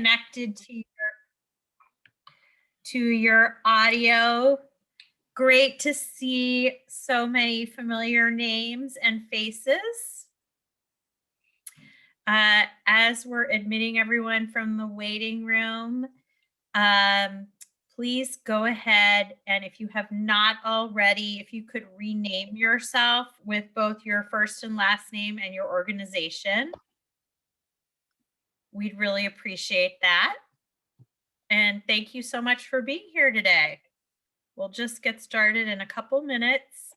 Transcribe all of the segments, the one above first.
connected to your audio. Great to see so many familiar names and faces. As we're admitting everyone from the waiting room, please go ahead, and if you have not already, if you could rename yourself with both your first and last name and your organization. We'd really appreciate that. And thank you so much for being here today. We'll just get started in a couple minutes.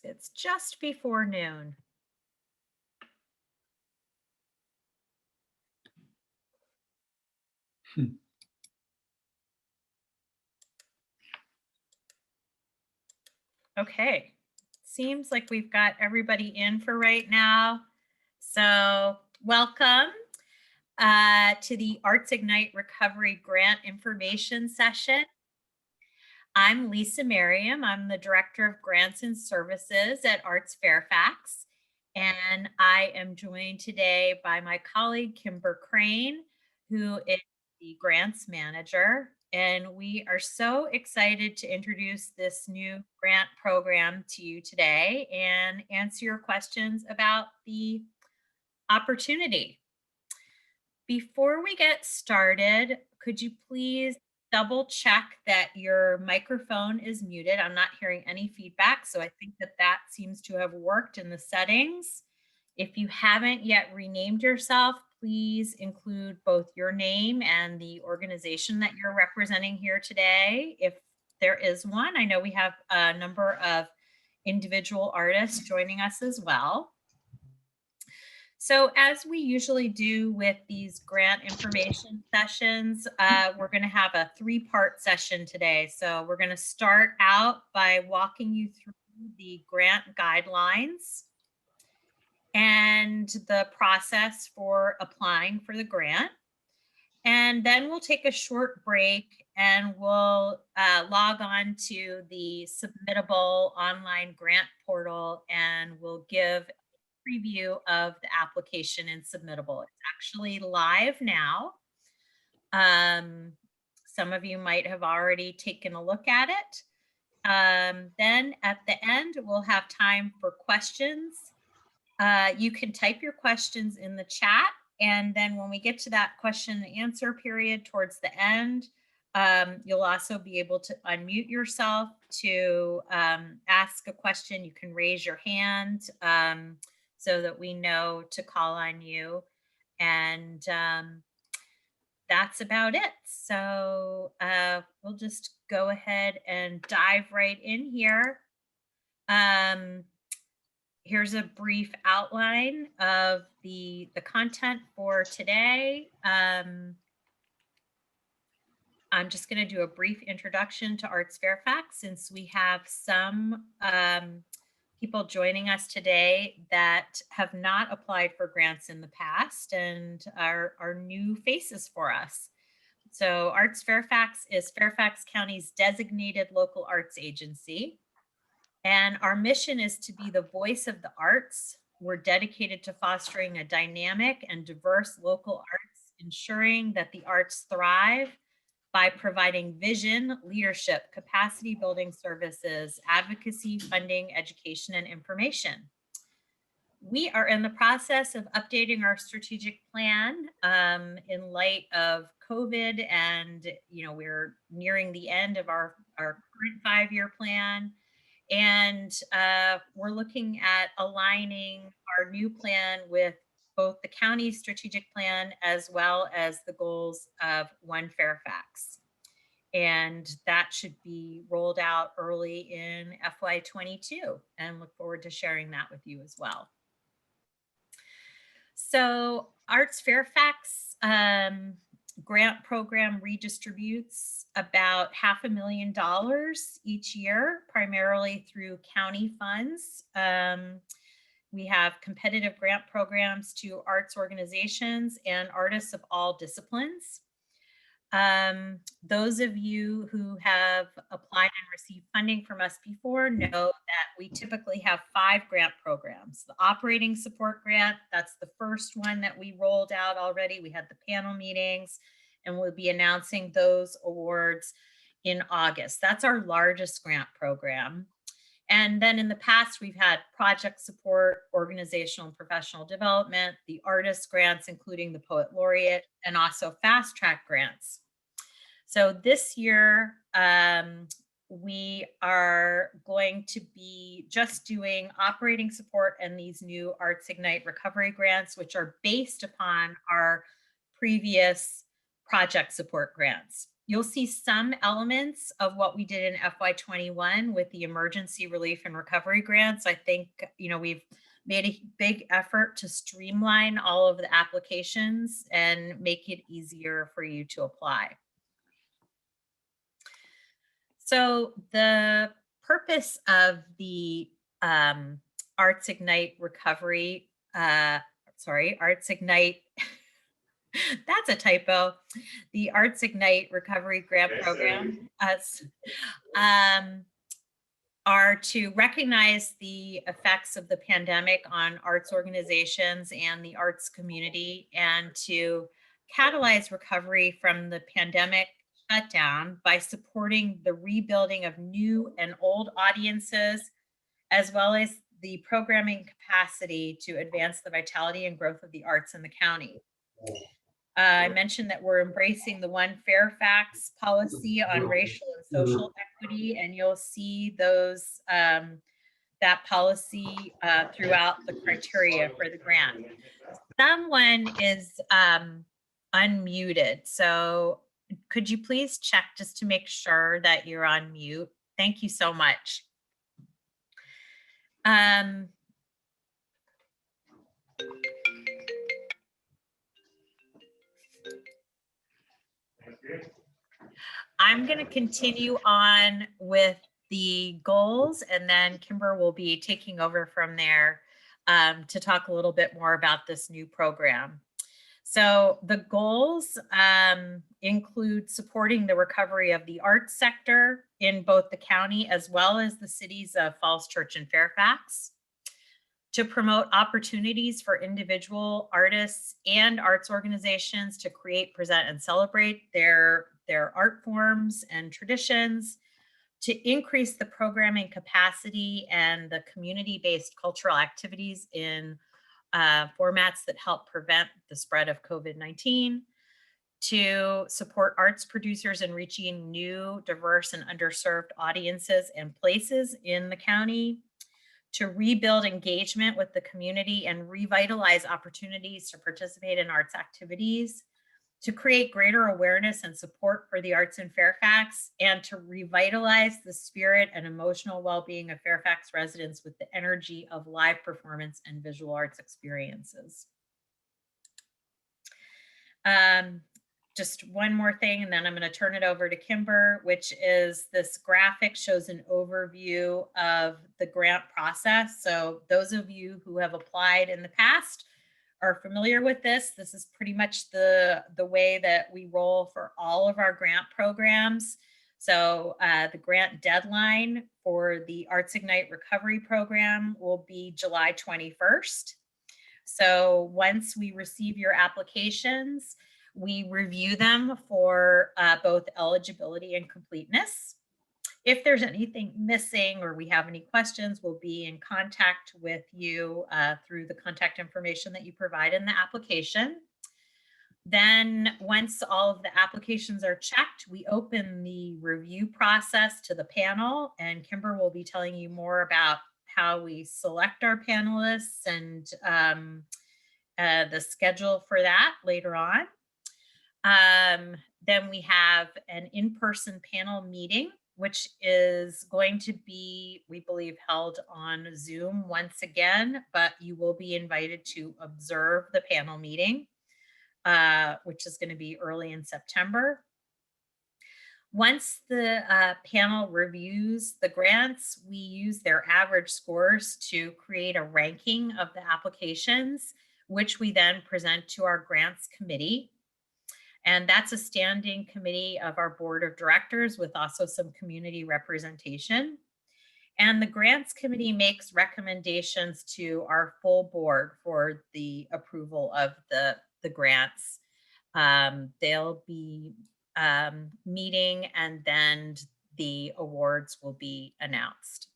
It's just before noon. Okay, seems like we've got everybody in for right now. So welcome to the Arts Ignite Recovery Grant Information Session. I'm Lisa Merriam. I'm the Director of Grants and Services at ArtsFairfax. And I am joined today by my colleague, Kimber Crane, who is the Grants Manager. And we are so excited to introduce this new grant program to you today and answer your questions about the opportunity. Before we get started, could you please double check that your microphone is muted? I'm not hearing any feedback, so I think that seems to have worked in the settings. If you haven't yet renamed yourself, please include both your name and the organization that you're representing here today, if there is one. I know we have a number of individual artists joining us as well. So as we usually do with these grant information sessions, we're going to have a three-part session today. So we're going to start out by walking you through the grant guidelines and the process for applying for the grant. And then we'll take a short break and we'll log on to the submittable online grant portal and we'll give preview of the application and submittable. It's actually live now. Some of you might have already taken a look at it. Then at the end, we'll have time for questions. You can type your questions in the chat, and then when we get to that question and answer period towards the end, you'll also be able to unmute yourself to ask a question. You can raise your hand so that we know to call on you. And that's about it. So we'll just go ahead and dive right in here. Here's a brief outline of the content for today. I'm just going to do a brief introduction to ArtsFairfax since we have some people joining us today that have not applied for grants in the past and are new faces for us. So ArtsFairfax is Fairfax County's designated local arts agency. And our mission is to be the voice of the arts. We're dedicated to fostering a dynamic and diverse local arts, ensuring that the arts thrive by providing vision, leadership, capacity building services, advocacy, funding, education, and information. We are in the process of updating our strategic plan in light of COVID, and we're nearing the end of our current 5-year plan. And we're looking at aligning our new plan with both the county's strategic plan as well as the goals of One Fairfax. And that should be rolled out early in FY22, and look forward to sharing that with you as well. So ArtsFairfax grant program redistributes about $500,000 each year, primarily through county funds. We have competitive grant programs to arts organizations and artists of all disciplines. Those of you who have applied and received funding from us before know that we typically have 5 grant programs. The operating support grant, that's the first one that we rolled out already. We had the panel meetings, and we'll be announcing those awards in August. That's our largest grant program. And then in the past, we've had project support, organizational and professional development, the artist grants, including the poet laureate, and also fast track grants. So this year, we are going to be just doing operating support and these new Arts Ignite recovery grants, which are based upon our previous project support grants. You'll see some elements of what we did in FY21 with the emergency relief and recovery grants. I think, we've made a big effort to streamline all of the applications and make it easier for you to apply. So the purpose of the Arts Ignite recovery, Arts Ignite, that's a typo. The Arts Ignite Recovery Grant Program are to recognize the effects of the pandemic on arts organizations and the arts community, and to catalyze recovery from the pandemic shutdown by supporting the rebuilding of new and old audiences, as well as the programming capacity to advance the vitality and growth of the arts in the county. I mentioned that we're embracing the One Fairfax policy on racial and social equity, and you'll see those that policy throughout the criteria for the grant. Someone is unmuted, so could you please check just to make sure that you're on mute? Thank you so much. I'm going to continue on with the goals, and then Kimber will be taking over from there to talk a little bit more about this new program. So the goals include supporting the recovery of the arts sector in both the county as well as the cities of Falls Church and Fairfax, to promote opportunities for individual artists and arts organizations to create, present, and celebrate their art forms and traditions, to increase the programming capacity and the community-based cultural activities in formats that help prevent the spread of COVID-19, to support arts producers in reaching new, diverse, and underserved audiences and places in the county, to rebuild engagement with the community and revitalize opportunities to participate in arts activities, to create greater awareness and support for the arts in Fairfax, and to revitalize the spirit and emotional well-being of Fairfax residents with the energy of live performance and visual arts experiences. Just one more thing, and then I'm going to turn it over to Kimber, which is this graphic shows an overview of the grant process. So those of you who have applied in the past are familiar with this. This is pretty much the way that we roll for all of our grant programs. So the grant deadline for the Arts Ignite Recovery Program will be July 21st. So once we receive your applications, we review them for both eligibility and completeness. If there's anything missing or we have any questions, we'll be in contact with you through the contact information that you provide in the application. Then once all of the applications are checked, we open the review process to the panel, and Kimber will be telling you more about how we select our panelists and the schedule for that later on. Then we have an in-person panel meeting, which is going to be, we believe, held on Zoom once again, but you will be invited to observe the panel meeting, which is going to be early in September. Once the panel reviews the grants, we use their average scores to create a ranking of the applications, which we then present to our grants committee. And that's a standing committee of our board of directors with also some community representation. And the grants committee makes recommendations to our full board for the approval of the grants. They'll be meeting, and then the awards will be announced.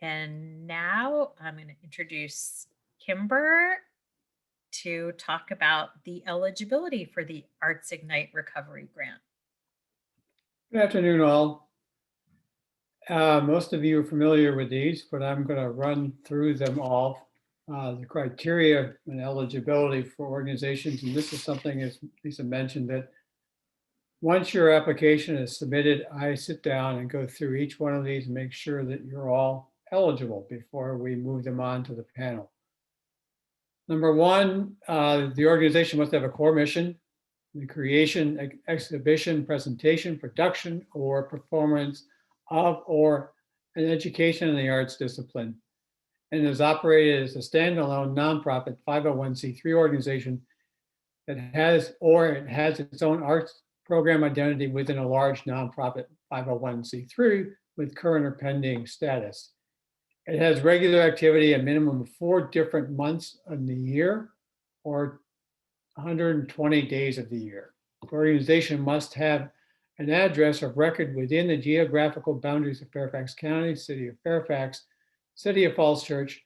And now I'm going to introduce Kimber to talk about the eligibility for the Arts Ignite Recovery Grant. Good afternoon, all. Most of you are familiar with these, but I'm going to run through them all. The criteria and eligibility for organizations, and this is something, as Lisa mentioned, that once your application is submitted, I sit down and go through each one of these and make sure that you're all eligible before we move them on to the panel. Number one, the organization must have a core mission: the creation, exhibition, presentation, production, or performance of or an education in the arts discipline, and is operated as a standalone nonprofit 501c3 organization that has its own arts program identity within a large nonprofit 501c3 with current or pending status. It has regular activity a minimum of 4 different months of the year or 120 days of the year. The organization must have an address of record within the geographical boundaries of Fairfax County, City of Fairfax, City of Falls Church,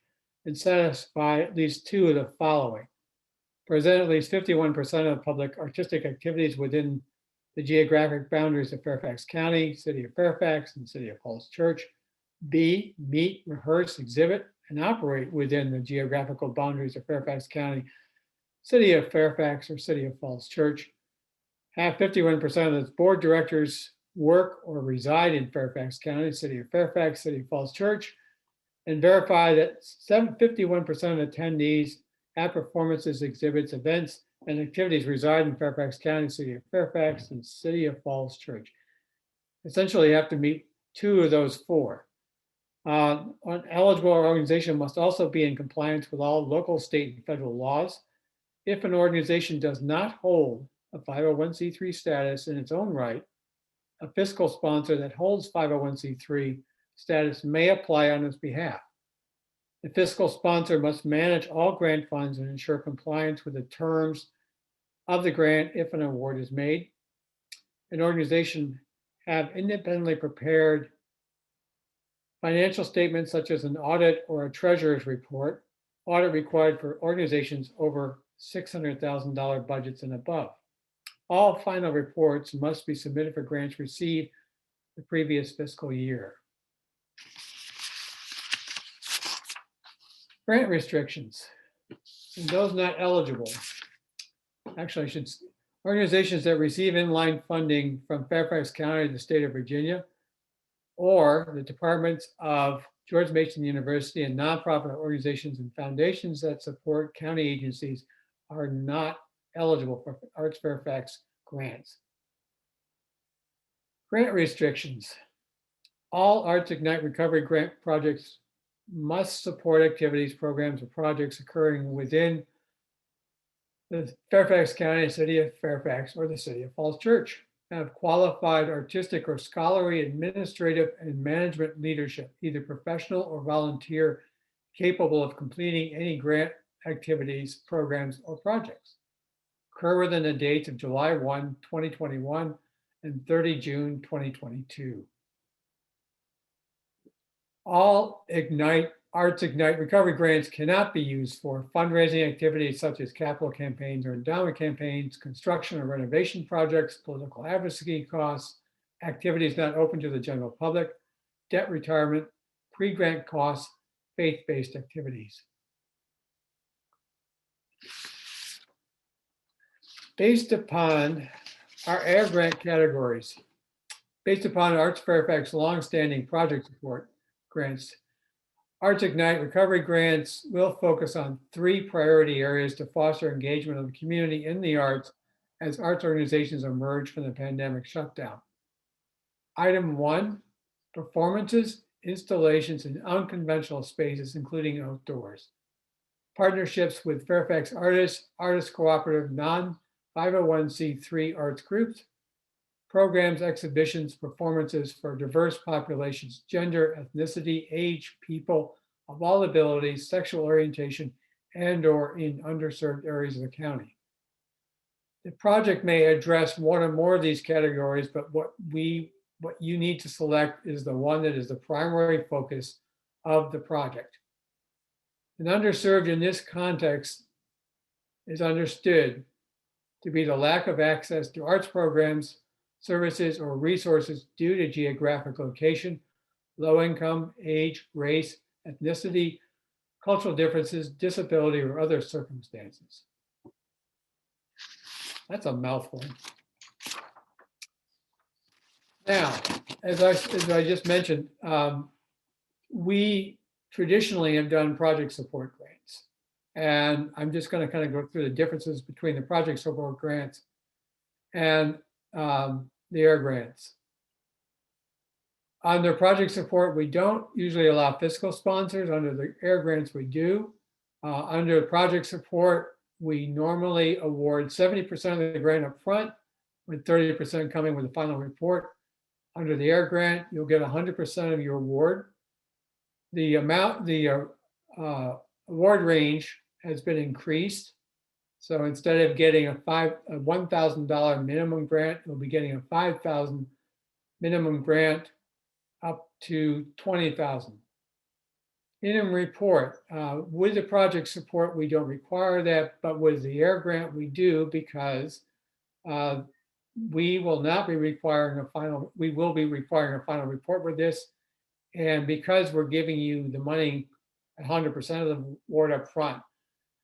and satisfy at least 2 of the following: present at least 51% of public artistic activities within the geographic boundaries of Fairfax County, City of Fairfax, and City of Falls Church. B, meet, rehearse, exhibit, and operate within the geographical boundaries of Fairfax County, City of Fairfax, or City of Falls Church. Have 51% of its board directors work or reside in Fairfax County, City of Fairfax, City of Falls Church, and verify that 51% of attendees at performances, exhibits, events, and activities reside in Fairfax County, City of Fairfax, and City of Falls Church. Essentially, you have to meet 2 of those 4. An eligible organization must also be in compliance with all local, state, and federal laws. If an organization does not hold a 501c3 status in its own right, a fiscal sponsor that holds 501c3 status may apply on its behalf. The fiscal sponsor must manage all grant funds and ensure compliance with the terms of the grant if an award is made. An organization have independently prepared financial statements such as an audit or a treasurer's report. Audit required for organizations over $600,000 budgets and above. All final reports must be submitted for grants received the previous fiscal year. Grant restrictions, and those not eligible. Actually, organizations that receive inline funding from Fairfax County, the state of Virginia, or the departments of George Mason University, and nonprofit organizations and foundations that support county agencies are not eligible for ArtsFairfax grants. Grant restrictions. All Arts Ignite Recovery grant projects must support activities, programs, or projects occurring within the Fairfax County, City of Fairfax, or the City of Falls Church. Have qualified artistic or scholarly, administrative, and management leadership, either professional or volunteer, capable of completing any grant activities, programs, or projects. Occur within the dates of July 1, 2021 and 30 June, 2022. All Arts Ignite Recovery grants cannot be used for fundraising activities such as capital campaigns or endowment campaigns, construction or renovation projects, political advocacy costs, activities not open to the general public, debt retirement, pre-grant costs, faith-based activities. Based upon our air grant categories, based upon ArtsFairfax longstanding project support grants, Arts Ignite Recovery grants will focus on 3 priority areas to foster engagement of the community in the arts as arts organizations emerge from the pandemic shutdown. Item 1, performances, installations in unconventional spaces, including outdoors. partnerships with Fairfax artists, artist cooperative, non-501c3 arts groups, programs, exhibitions, performances for diverse populations, gender, ethnicity, age, people of all abilities, sexual orientation, and/or in underserved areas of the county. The project may address one or more of these categories, but what you need to select is the one that is the primary focus of the project. And underserved in this context is understood to be the lack of access to arts programs, services, or resources due to geographic location, low income, age, race, ethnicity, cultural differences, disability, or other circumstances. That's a mouthful. Now, as I just mentioned, we traditionally have done project support grants. And I'm just going to kind of go through the differences between the project support grants and the AIR grants. Under project support, we don't usually allow fiscal sponsors. Under the AIR grants, we do. Under project support, we normally award 70% of the grant up front, with 30% coming with the final report. Under the AIR grant, you'll get 100% of your award. The award range has been increased. So instead of getting a $1,000 minimum grant, you'll be getting a $5,000 minimum grant up to $20,000. Interim report. With the project support, we don't require that, but with the AIR grant, we do, because we will not be requiring we will be requiring a final report with this. And because we're giving you the money, 100% of the award up front,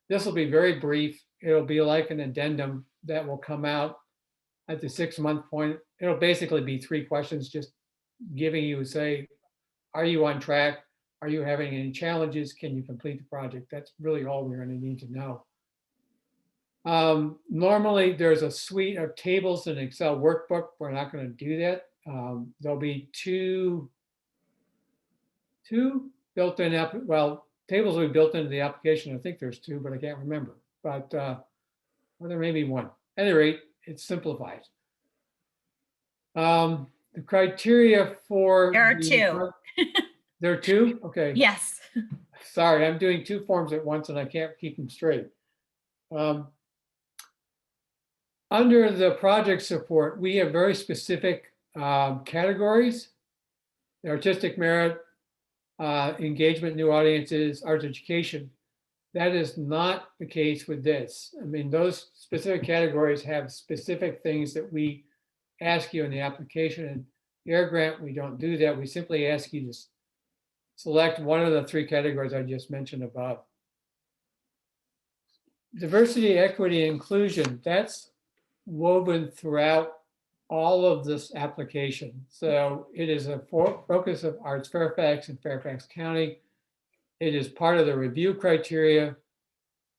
this will be very brief. It'll be like an addendum that will come out at the 6-month point. It'll basically be 3 questions, just giving you, say, are you on track? Are you having any challenges? Can you complete the project? That's really all we're going to need to know. Normally, there's a suite of tables in Excel workbook. We're not going to do that. There'll be two built-in tables will be built into the application. I think there's 2, but I can't remember. But or there may be 1. At any rate, it's simplified. The criteria for There are 2. There are 2? Okay. Yes. Sorry, I'm doing 2 forms at once and I can't keep them straight. Under the project support, we have very specific categories: the artistic merit, engagement, new audiences, arts education. That is not the case with this. I mean, those specific categories have specific things that we ask you in the application. And the AIR grant, we don't do that. We simply ask you to select one of the 3 categories I just mentioned above. Diversity, equity, inclusion, that's woven throughout all of this application. So it is a focus of ArtsFairfax and Fairfax County. It is part of the review criteria.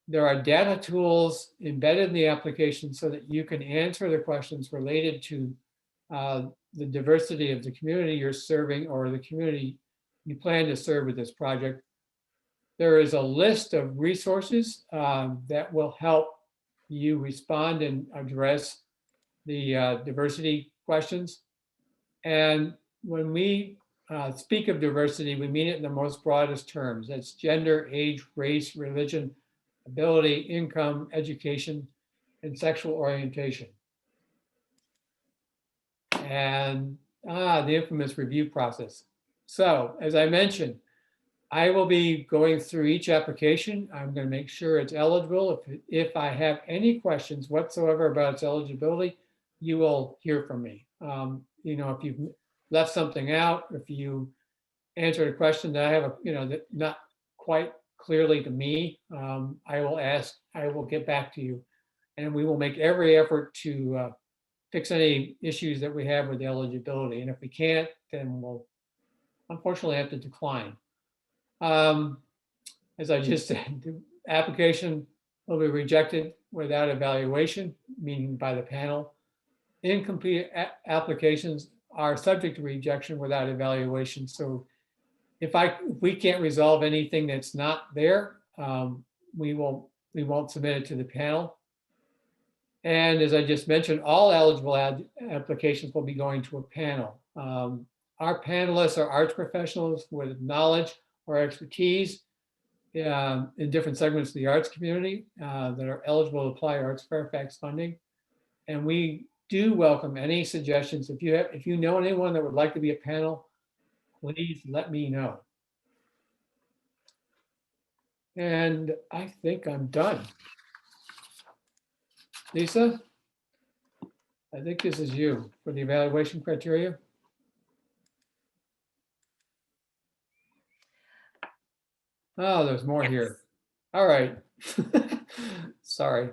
There are data tools embedded in the application so that you can answer the questions related to the diversity of the community you're serving or the community you plan to serve with this project. There is a list of resources that will help you respond and address the diversity questions. And when we speak of diversity, we mean it in the most broadest terms. That's gender, age, race, religion, ability, income, education, and sexual orientation. And the infamous review process. So as I mentioned, I will be going through each application. I'm going to make sure it's eligible. If I have any questions whatsoever about its eligibility, you will hear from me. If you've left something out, if you answered a question that I have, that not quite clearly to me, I will get back to you, and we will make every effort to fix any issues that we have with the eligibility. And if we can't, then we'll unfortunately have to decline. As I just said, the application will be rejected without evaluation, meaning by the panel. Incomplete applications are subject to rejection without evaluation. So if we can't resolve anything that's not there, we won't submit it to the panel. And as I just mentioned, all eligible applications will be going to a panel. Our panelists are arts professionals with knowledge or expertise in different segments of the arts community that are eligible to apply ArtsFairfax funding. And we do welcome any suggestions. If you know anyone that would like to be a panel, please let me know. And I think I'm done. Lisa, I think this is you for the evaluation criteria. Oh, there's more here. All right. Sorry.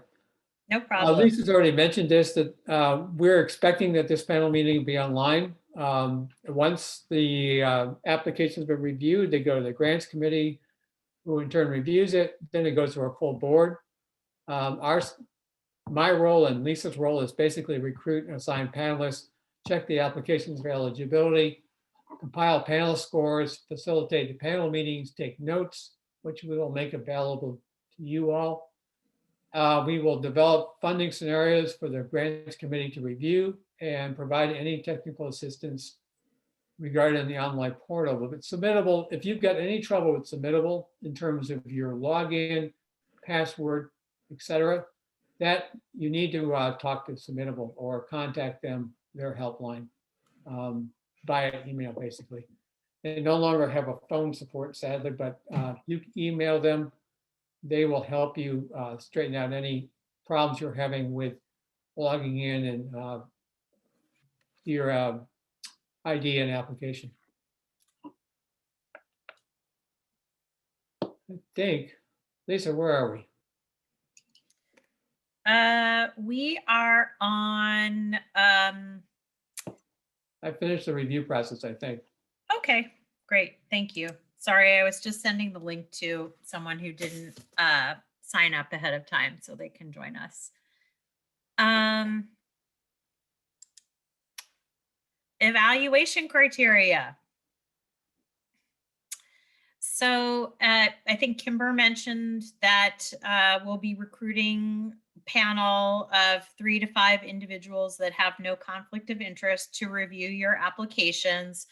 No problem. Lisa's already mentioned this, that we're expecting that this panel meeting will be online. Once the application's been reviewed, they go to the grants committee, who in turn reviews it. Then it goes to our full board. My role and Lisa's role is basically recruit and assign panelists, check the applications for eligibility, compile panel scores, facilitate the panel meetings, take notes, which we will make available to you all. We will develop funding scenarios for the grants committee to review and provide any technical assistance regarding the online portal. If it's submittable, if you've got any trouble with submittable in terms of your login, password, etc., that you need to talk to submittable or contact them, their helpline, via email, basically. They no longer have a phone support, sadly, but you can email them. They will help you straighten out any problems you're having with logging in and your ID and application. I think, Lisa, where are we? We are on. I finished the review process, I think. Okay, great. Thank you. Sorry, I was just sending the link to someone who didn't sign up ahead of time so they can join us. Evaluation criteria. So I think Kimber mentioned that we'll be recruiting a panel of 3 to 5 individuals that have no conflict of interest to review your applications.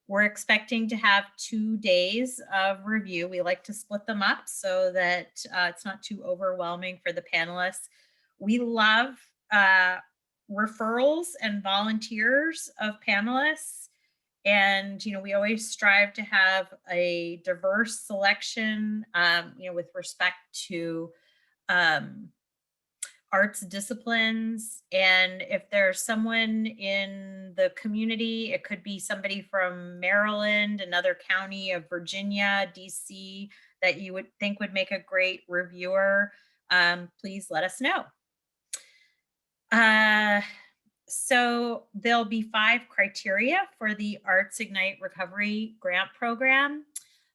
We're expecting to have 2 days of review. We like to split them up so that it's not too overwhelming for the panelists. We love referrals and volunteers of panelists. And, we always strive to have a diverse selection, with respect to arts disciplines. And if there's someone in the community, it could be somebody from Maryland, another county of Virginia, DC, that you would think would make a great reviewer, please let us know. So there'll be 5 criteria for the Arts Ignite Recovery Grant Program: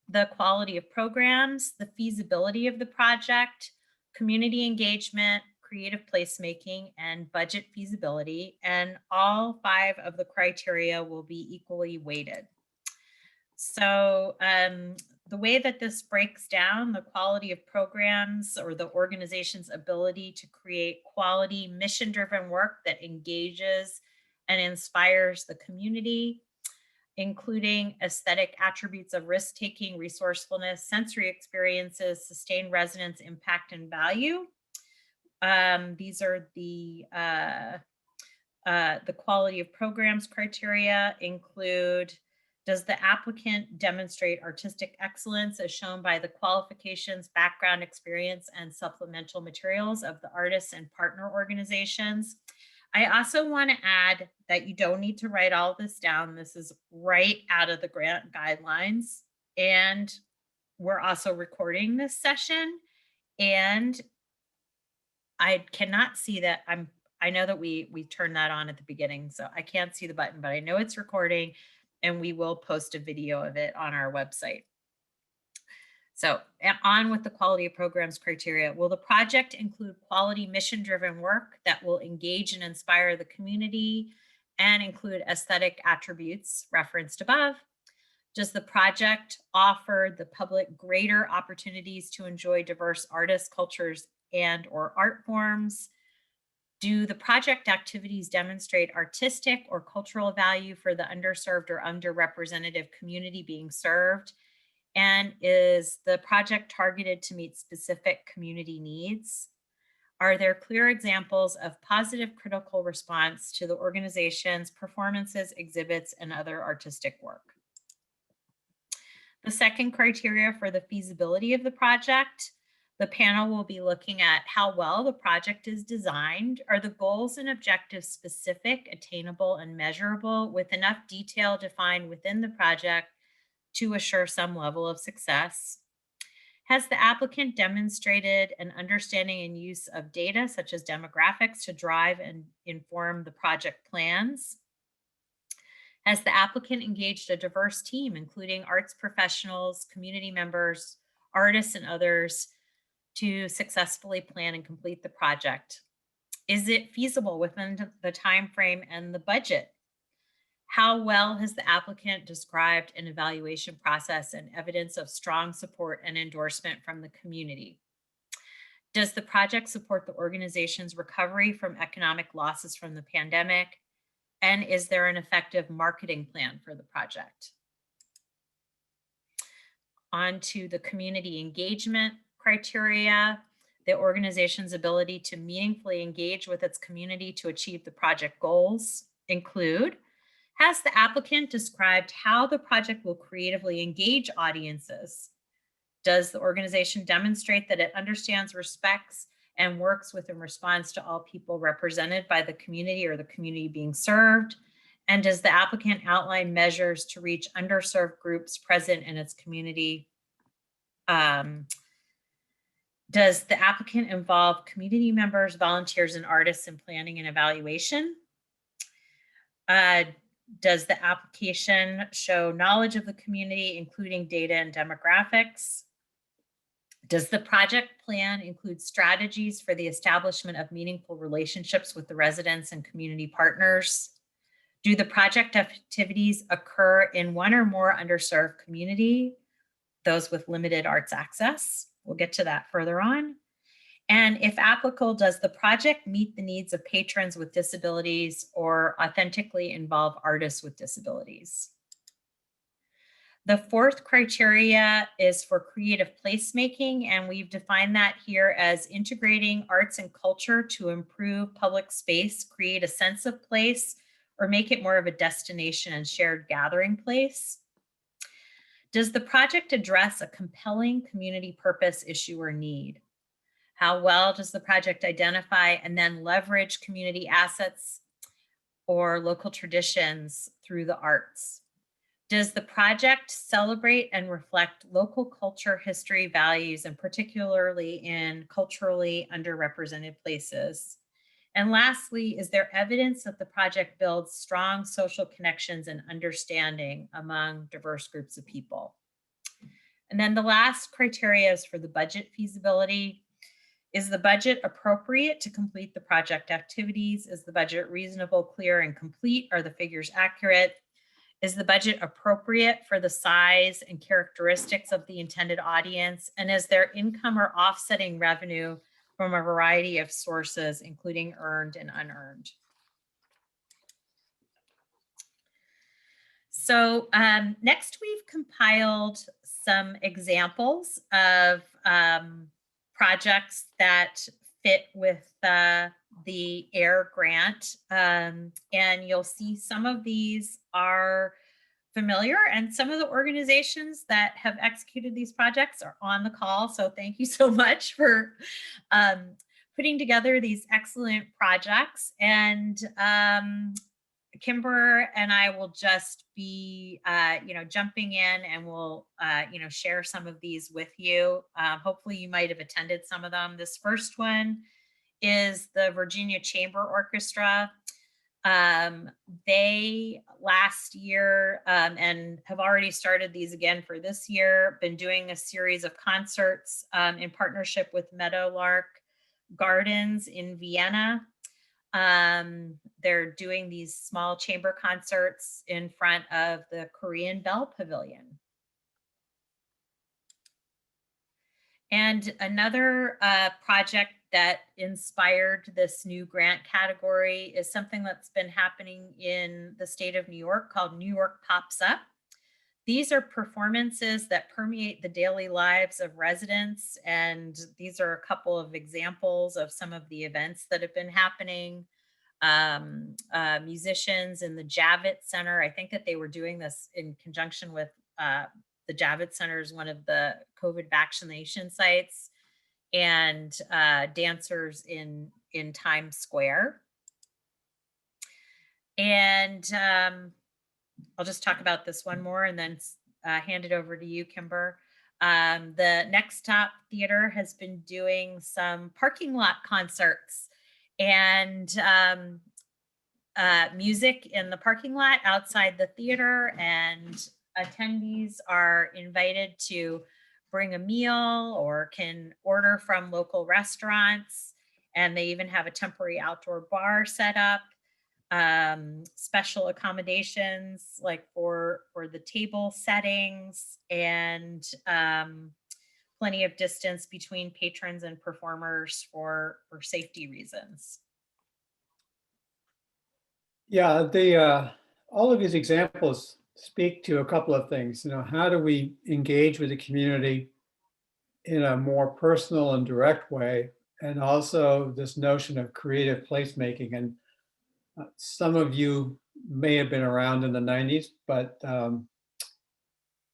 the quality of programs, the feasibility of the project, community engagement, creative placemaking, and budget feasibility. And all 5 of the criteria will be equally weighted. So the way that this breaks down the quality of programs, or the organization's ability to create quality, mission-driven work that engages and inspires the community, including aesthetic attributes of risk-taking, resourcefulness, sensory experiences, sustained resonance, impact, and value. These are the quality of programs criteria include: does the applicant demonstrate artistic excellence as shown by the qualifications, background, experience, and supplemental materials of the artists and partner organizations? I also want to add that you don't need to write all this down. This is right out of the grant guidelines. And we're also recording this session. And I cannot see that. I know that we turned that on at the beginning, so I can't see the button, but I know it's recording. And we will post a video of it on our website. So on with the quality of programs criteria. Will the project include quality, mission-driven work that will engage and inspire the community and include aesthetic attributes referenced above? Does the project offer the public greater opportunities to enjoy diverse artists, cultures, and or art forms? Do the project activities demonstrate artistic or cultural value for the underserved or underrepresented community being served? And is the project targeted to meet specific community needs? Are there clear examples of positive critical response to the organization's performances, exhibits, and other artistic work? The second criteria for the feasibility of the project, the panel will be looking at how well the project is designed. Are the goals and objectives specific, attainable, and measurable with enough detail defined within the project to assure some level of success? Has the applicant demonstrated an understanding and use of data such as demographics to drive and inform the project plans? Has the applicant engaged a diverse team, including arts professionals, community members, artists, and others, to successfully plan and complete the project? Is it feasible within the time frame and the budget? How well has the applicant described an evaluation process and evidence of strong support and endorsement from the community? Does the project support the organization's recovery from economic losses from the pandemic? And is there an effective marketing plan for the project? On to the community engagement criteria, the organization's ability to meaningfully engage with its community to achieve the project goals include: has the applicant described how the project will creatively engage audiences? Does the organization demonstrate that it understands, respects, and works with and responds to all people represented by the community or the community being served? And does the applicant outline measures to reach underserved groups present in its community? Does the applicant involve community members, volunteers, and artists in planning and evaluation? Does the application show knowledge of the community, including data and demographics? Does the project plan include strategies for the establishment of meaningful relationships with the residents and community partners? Do the project activities occur in one or more underserved community, those with limited arts access? We'll get to that further on. And if applicable, does the project meet the needs of patrons with disabilities or authentically involve artists with disabilities? The fourth criteria is for creative placemaking, and we've defined that here as integrating arts and culture to improve public space, create a sense of place, or make it more of a destination and shared gathering place. Does the project address a compelling community purpose, issue, or need? How well does the project identify and then leverage community assets or local traditions through the arts? Does the project celebrate and reflect local culture, history, values, and particularly in culturally underrepresented places? And lastly, is there evidence that the project builds strong social connections and understanding among diverse groups of people? And then the last criteria is for the budget feasibility. Is the budget appropriate to complete the project activities? Is the budget reasonable, clear, and complete? Are the figures accurate? Is the budget appropriate for the size and characteristics of the intended audience? And is there income or offsetting revenue from a variety of sources, including earned and unearned? So next, we've compiled some examples of projects that fit with the AIR grant. And you'll see some of these are familiar, and some of the organizations that have executed these projects are on the call. So thank you so much for putting together these excellent projects. And Kimber and I will just be, jumping in, and we'll, share some of these with you. Hopefully you might have attended some of them. This first one is the Virginia Chamber Orchestra. They last year, and have already started these again for this year, been doing a series of concerts in partnership with Meadowlark Gardens in Vienna. They're doing these small chamber concerts in front of the Korean Bell Pavilion. And another project that inspired this new grant category is something that's been happening in the state of New York called New York Pops Up. These are performances that permeate the daily lives of residents. And these are a couple of examples of some of the events that have been happening. Musicians in the Javits Center, I think that they were doing this in conjunction with the Javits Center is one of the COVID vaccination sites, and dancers in Times Square. And I'll just talk about this one more and then hand it over to you, Kimber. The Next Stop Theater has been doing some parking lot concerts and music in the parking lot outside the theater, and attendees are invited to bring a meal or can order from local restaurants. And they even have a temporary outdoor bar set up, special accommodations like for the table settings, and plenty of distance between patrons and performers for safety reasons. Yeah, the all of these examples speak to a couple of things. You know, how do we engage with the community in a more personal and direct way, and also this notion of creative placemaking. And some of you may have been around in the 90s, but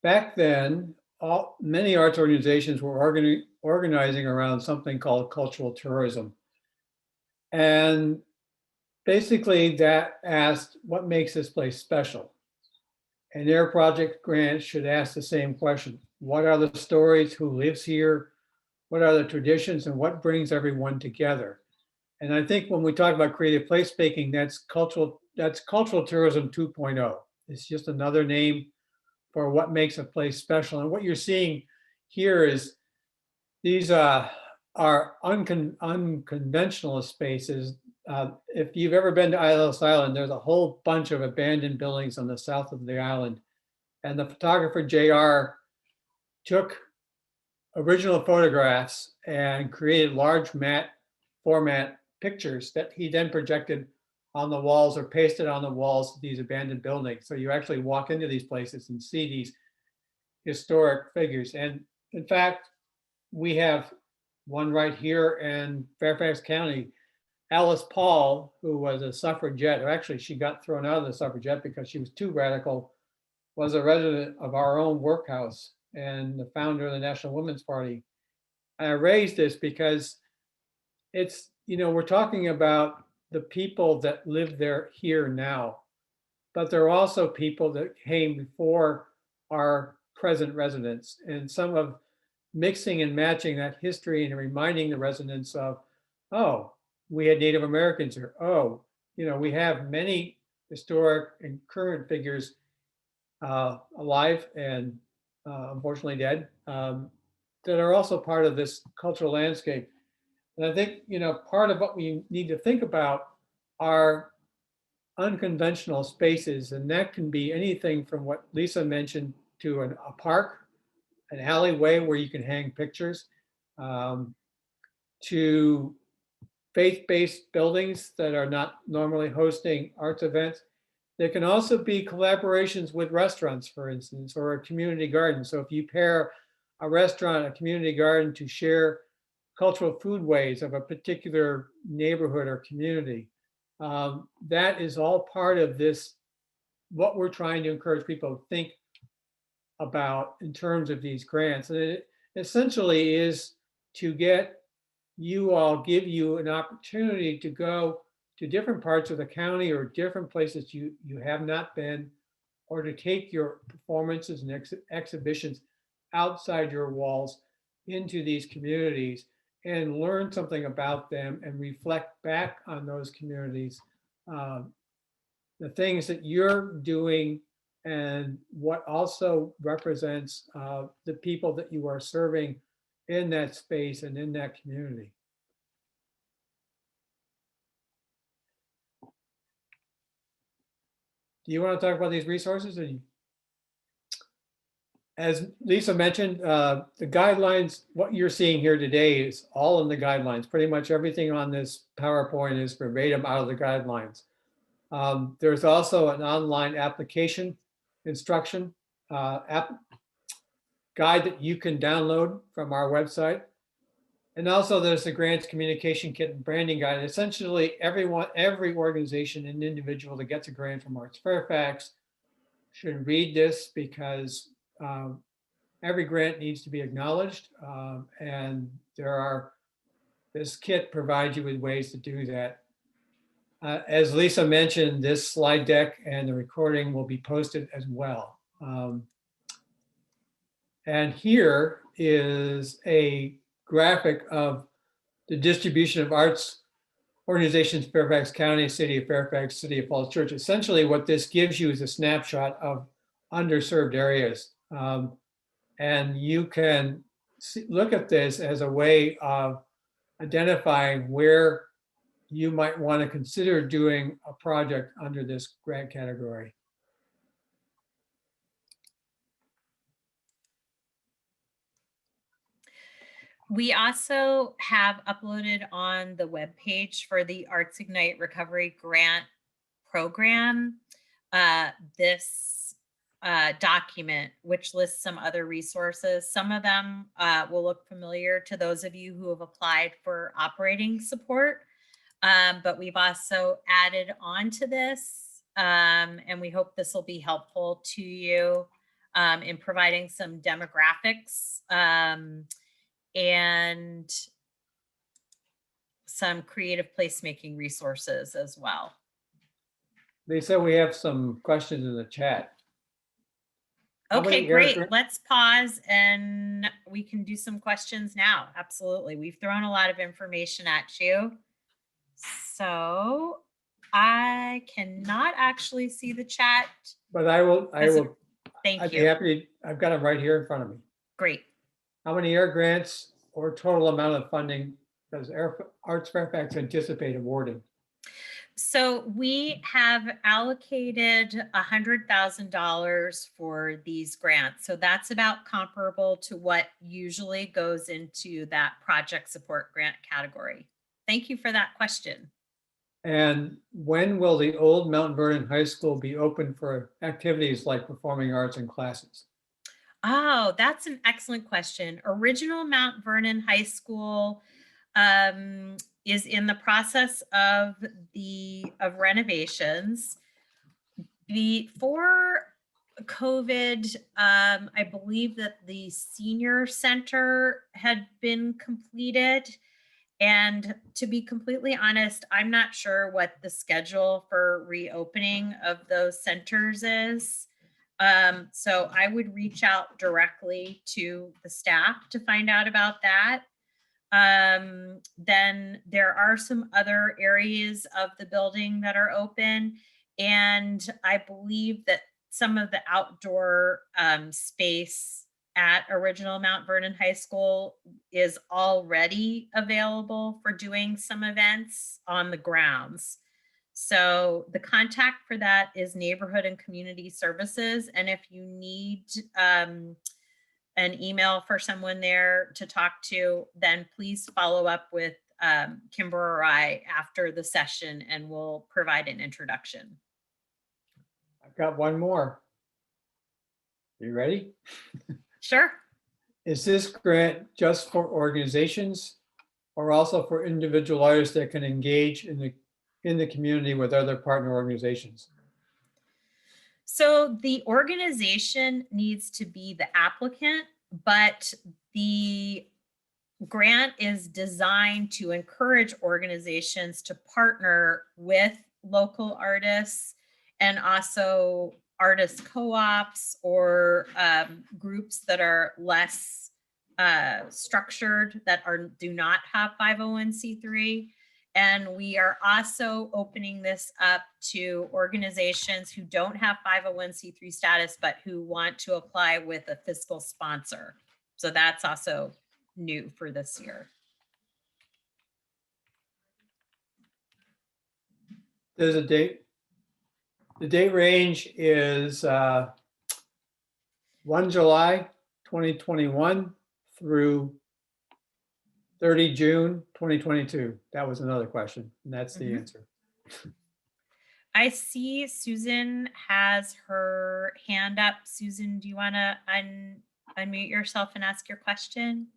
back then, many arts organizations were organizing around something called cultural tourism. And basically that asked, what makes this place special? And their project grant should ask the same question. What are the stories? Who lives here? What are the traditions? And what brings everyone together? And I think when we talk about creative placemaking, that's cultural tourism 2.0. It's just another name for what makes a place special. And what you're seeing here is these are unconventional spaces. If you've ever been to Ellis Island, there's a whole bunch of abandoned buildings on the south of the island. And the photographer JR took original photographs and created large matte format pictures that he then projected on the walls or pasted on the walls of these abandoned buildings. So you actually walk into these places and see these historic figures. And in fact, we have one right here in Fairfax County. Alice Paul, who was a suffragette, or actually she got thrown out of the suffragette because she was too radical, was a resident of our own workhouse and the founder of the National Women's Party. And I raised this because it's, you know, we're talking about the people that live there here now, but there are also people that came before our present residents, and some of mixing and matching that history and reminding the residents of, oh, we had Native Americans here. Oh, you know, we have many historic and current figures alive and unfortunately dead, that are also part of this cultural landscape. And I think, you know, part of what we need to think about are unconventional spaces, and that can be anything from what Lisa mentioned to a park, an alleyway where you can hang pictures, to faith-based buildings that are not normally hosting arts events. There can also be collaborations with restaurants, for instance, or a community garden. So if you pair a restaurant, a community garden to share cultural foodways of a particular neighborhood or community, that is all part of this, what we're trying to encourage people to think about in terms of these grants. And it essentially is to give you an opportunity to go to different parts of the county or different places you have not been, or to take your performances and exhibitions outside your walls into these communities and learn something about them and reflect back on those communities, the things that you're doing and what also represents the people that you are serving in that space and in that community. do you want to talk about these resources? As Lisa mentioned, the guidelines, what you're seeing here today is all in the guidelines. Pretty much everything on this PowerPoint is verbatim out of the guidelines. There's also an online application instruction app guide that you can download from our website. And also there's the grants communication kit and branding guide. Essentially every organization and individual that gets a grant from ArtsFairfax should read this, because every grant needs to be acknowledged. And this kit provides you with ways to do that. As Lisa mentioned, this slide deck and the recording will be posted as well. And here is a graphic of the distribution of arts organizations, Fairfax County, City of Fairfax, City of Falls Church. Essentially what this gives you is a snapshot of underserved areas. And you can look at this as a way of identifying where you might want to consider doing a project under this grant category. We also have uploaded on the webpage for the Arts Ignite Recovery Grant Program this document, which lists some other resources. Some of them will look familiar to those of you who have applied for operating support, but we've also added on to this, and we hope this will be helpful to you in providing some demographics and some creative placemaking resources as well. They said we have some questions in the chat. Okay, great. Let's pause and we can do some questions now. Absolutely. We've thrown a lot of information at you. So I cannot actually see the chat. But I will. Thank you. I'd be happy. I've got them right here in front of me. Great. How many air grants or total amount of funding does ArtsFairfax anticipate awarding? So we have allocated $100,000 for these grants. So that's about comparable to what usually goes into that project support grant category. Thank you for that question. And when will the old Mount Vernon High School be open for activities like performing arts and classes? Oh, that's an excellent question. Original Mount Vernon High School is in the process of renovations. Before COVID, I believe that the senior center had been completed. And to be completely honest, I'm not sure what the schedule for reopening of those centers is. So I would reach out directly to the staff to find out about that. Then there are some other areas of the building that are open. And I believe that some of the outdoor space at original Mount Vernon High School is already available for doing some events on the grounds. So the contact for that is Neighborhood and Community Services. And if you need an email for someone there to talk to, then please follow up with Kimber or I after the session and we'll provide an introduction. I've got one more. You ready? Sure. Is this grant just for organizations or also for individual artists that can engage in the community with other partner organizations? So the organization needs to be the applicant, but the grant is designed to encourage organizations to partner with local artists and also artist co-ops or groups that are less structured, that do not have 501c3. And we are also opening this up to organizations who don't have 501c3 status, but who want to apply with a fiscal sponsor. So that's also new for this year. There's a date. The date range is 1 July 2021 through 30 June 2022. That was another question, and that's the answer. I see Susan has her hand up. Susan, do you want to unmute yourself and ask your question?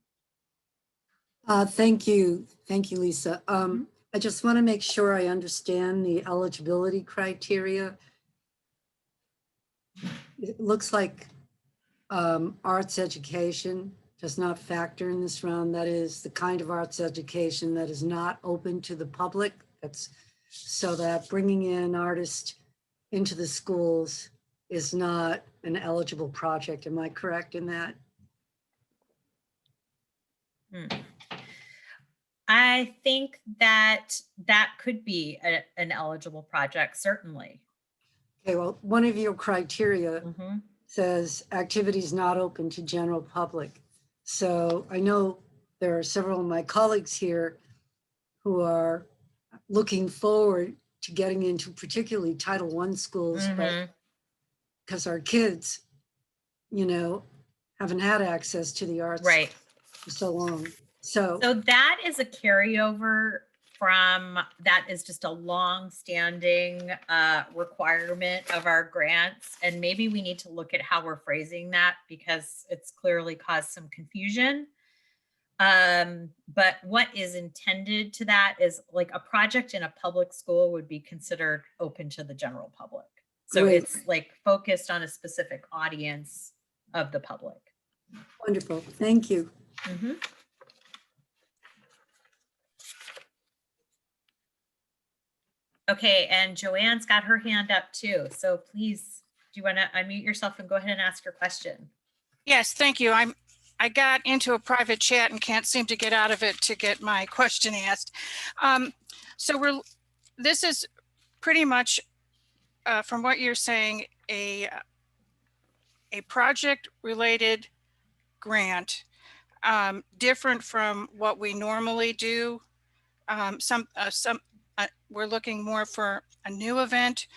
Thank you. Thank you, Lisa. I just want to make sure I understand the eligibility criteria. It looks like arts education does not factor in this round. That is the kind of arts education that is not open to the public. That's so that bringing in artists into the schools is not an eligible project. Am I correct in that? I think that that could be an eligible project, certainly. Okay, well, one of your criteria says activities not open to general public. So I know there are several of my colleagues here who are looking forward to getting into particularly Title I schools, but because our kids, you know, haven't had access to the arts for so long. So that is a carryover from, that is just a long-standing requirement of our grants. And maybe we need to look at how we're phrasing that because it's clearly caused some confusion. But what is intended to that is like a project in a public school would be considered open to the general public. So it's like focused on a specific audience of the public. Wonderful. Thank you. Okay, and Joanne's got her hand up too. So please, do you want to unmute yourself and go ahead and ask your question? Yes, thank you. I got into a private chat and can't seem to get out of it to get my question asked. This is pretty much, from what you're saying, a project-related grant, different from what we normally do. We're looking more for a new event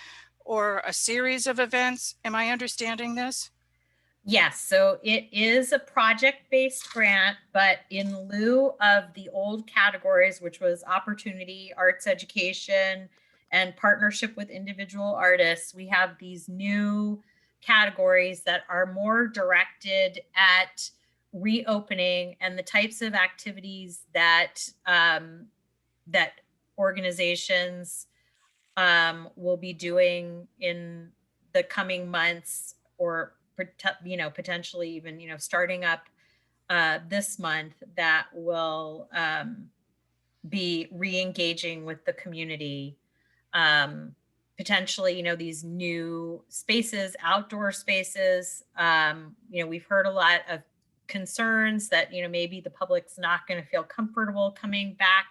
or a series of events. Am I understanding this? Yes, so it is a project-based grant, but in lieu of the old categories, which was opportunity, arts education, and partnership with individual artists, we have these new categories that are more directed at reopening and the types of activities that that organizations will be doing in the coming months, or potentially even starting up this month, that will be re-engaging with the community. Potentially, these new spaces, outdoor spaces. We've heard a lot of concerns that maybe the public's not going to feel comfortable coming back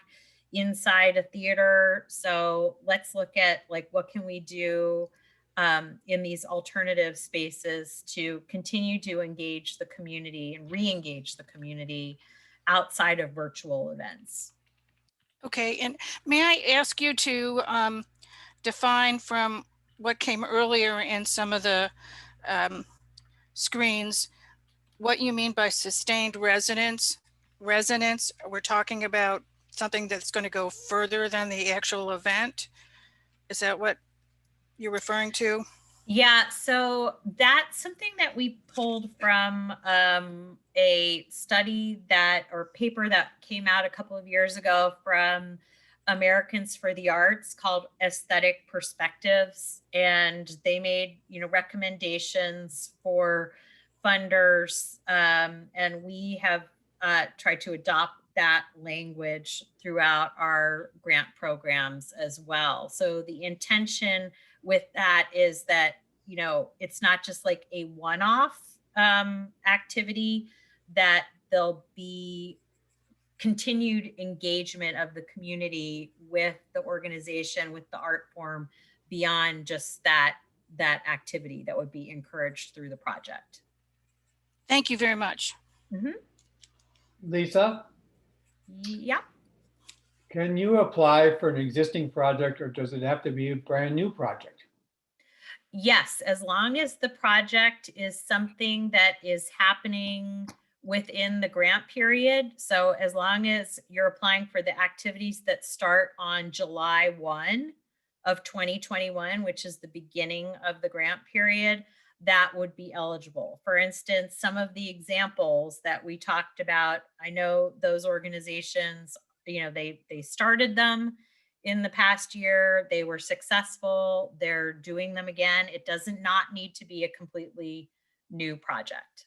inside a theater. So let's look at like what can we do in these alternative spaces to continue to engage the community and re-engage the community outside of virtual events. Okay, and may I ask you to define from what came earlier in some of the screens what you mean by sustained resonance? We're talking about something that's going to go further than the actual event. Is that what you're referring to? Yeah, so that's something that we pulled from a study or paper that came out a couple of years ago from Americans for the Arts called Aesthetic Perspectives. And they made, recommendations for funders. And we have tried to adopt that language throughout our grant programs as well. So the intention with that is that, it's not just like a one-off activity, that there'll be continued engagement of the community with the organization, with the art form, beyond just that activity that would be encouraged through the project. Thank you very much. Lisa? Yeah. Can you apply for an existing project, or does it have to be a brand new project? Yes, as long as the project is something that is happening within the grant period. So as long as you're applying for the activities that start on July 1 of 2021, which is the beginning of the grant period, that would be eligible. For instance, some of the examples that we talked about, I know those organizations, they started them in the past year. They were successful. They're doing them again. It doesn't not need to be a completely new project.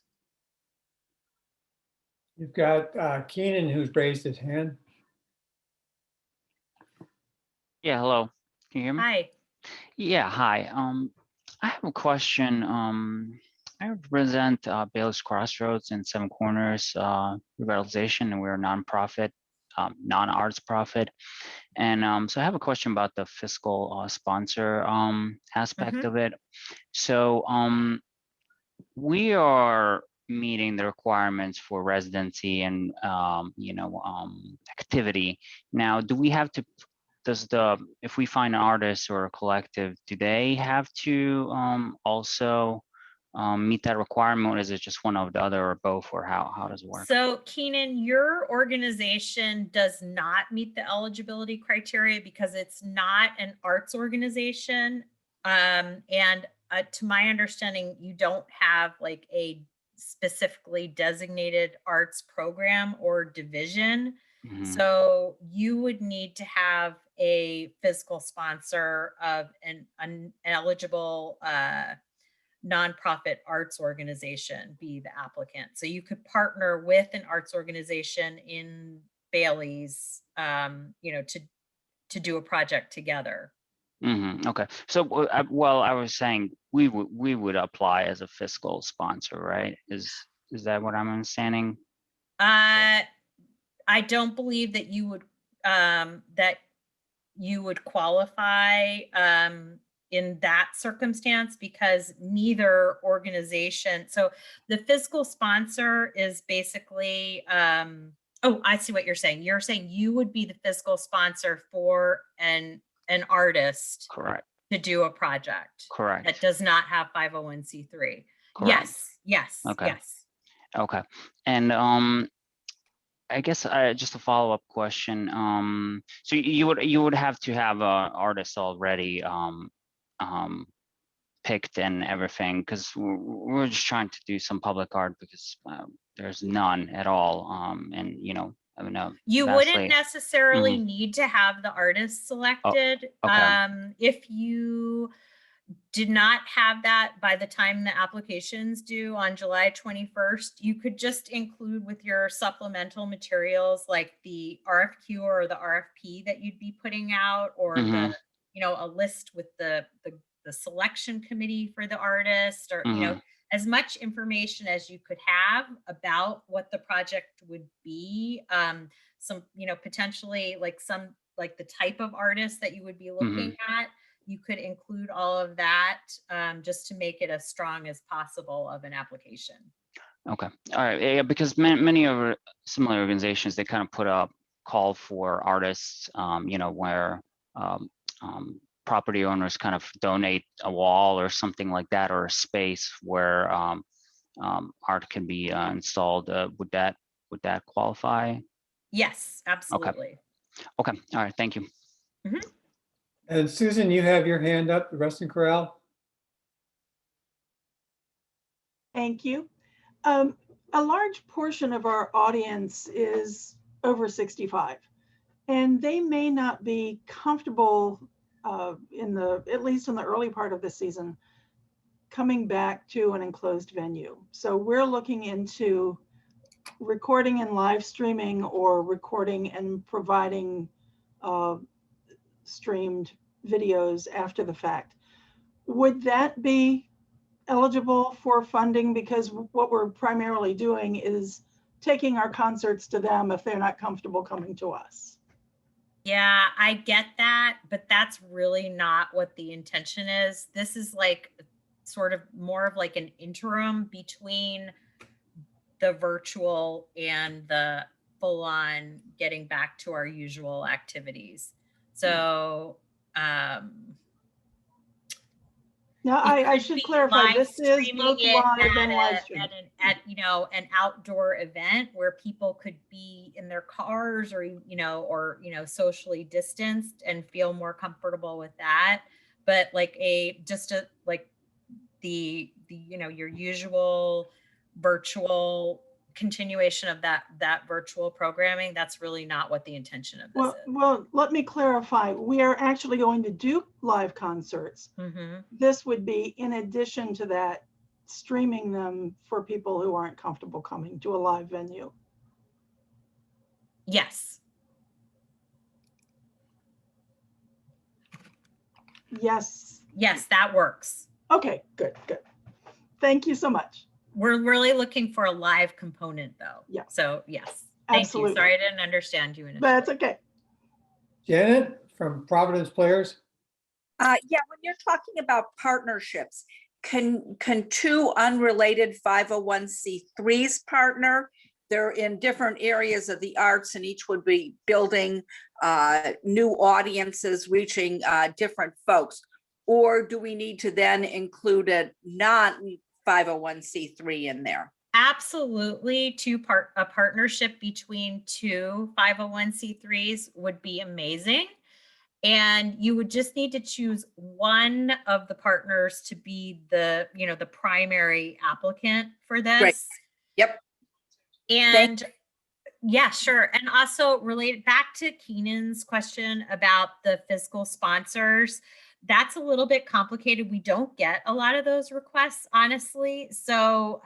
You've got Keenan who's raised his hand. Yeah, hello. Can you hear me? Hi. Yeah, hi. I have a question. I represent Bayless Crossroads and Seven Corners Revitalization, and we're a nonprofit, non-arts profit. And so I have a question about the fiscal sponsor aspect of it. So we are meeting the requirements for residency and activity. Now, do we have to? If we find an artist or a collective, do they have to also meet that requirement, or is it just one of the other or both, or how does it work? So Keenan, your organization does not meet the eligibility criteria because it's not an arts organization. And to my understanding, you don't have like a specifically designated arts program or division. So you would need to have a fiscal sponsor of an eligible nonprofit arts organization be the applicant. So you could partner with an arts organization in Bailey's, to do a project together. Okay. So, well, I was saying we would apply as a fiscal sponsor, right? Is that what I'm understanding? I don't believe that you would qualify in that circumstance because neither organization. So the fiscal sponsor is basically, oh, I see what you're saying. You're saying you would be the fiscal sponsor for an artist. Correct. To do a project. Correct. That does not have 501c3. Correct. Yes. Okay. Yes. Okay. And I guess just a follow-up question. So you would have to have an artist already picked and everything, because we're just trying to do some public art because there's none at all. And I mean, you wouldn't necessarily need to have the artist selected. Okay. If you did not have that by the time the applications due on July 21st, you could just include with your supplemental materials like the RFQ or the RFP that you'd be putting out, or the, a list with the selection committee for the artist, or as much information as you could have about what the project would be. Some, potentially like the type of artist that you would be looking at. You could include all of that just to make it as strong as possible of an application. Okay. All right. Yeah, because many of similar organizations, they kind of put up call for artists, where property owners kind of donate a wall or something like that, or a space where art can be installed. Would that qualify? Yes, absolutely. Okay. All right. Thank you. And Susan, you have your hand up, the Reston Corral. Thank you. A large portion of our audience is over 65, and they may not be comfortable at least in the early part of the season, coming back to an enclosed venue. So we're looking into recording and live streaming, or recording and providing streamed videos after the fact. Would that be eligible for funding? Because what we're primarily doing is taking our concerts to them if they're not comfortable coming to us. Yeah, I get that, but that's really not what the intention is. This is like sort of more of like an interim between the virtual and the full on getting back to our usual activities. So Now, It I could should be clarify, live this is streaming both it live at and live a, stream. at an outdoor event where people could be in their cars or, socially distanced and feel more comfortable with that. But like your usual virtual continuation of that virtual programming, that's really not what the intention of this is. Well, let me clarify. We are actually going to do live concerts. Mhm. This would be in addition to that, streaming them for people who aren't comfortable coming to a live venue. Yes. Yes. Yes, that works. Okay, good. Thank you so much. We're really looking for a live component though. Yeah. So yes. Thank Absolutely. you. Sorry, I didn't understand you initially. That's okay. Janet from Providence Players. Yeah, when you're talking about partnerships, can two unrelated 501c3s partner? They're in different areas of the arts and each would be building new audiences, reaching different folks. Or do we need to then include a non-501c3 in there? Absolutely. A partnership between two 501c3s would be amazing. And you would just need to choose one of the partners to be the primary applicant for this. Great. Yep. And yeah, sure. And also related back to Keenan's question about the fiscal sponsors, that's a little bit complicated. We don't get a lot of those requests, honestly. So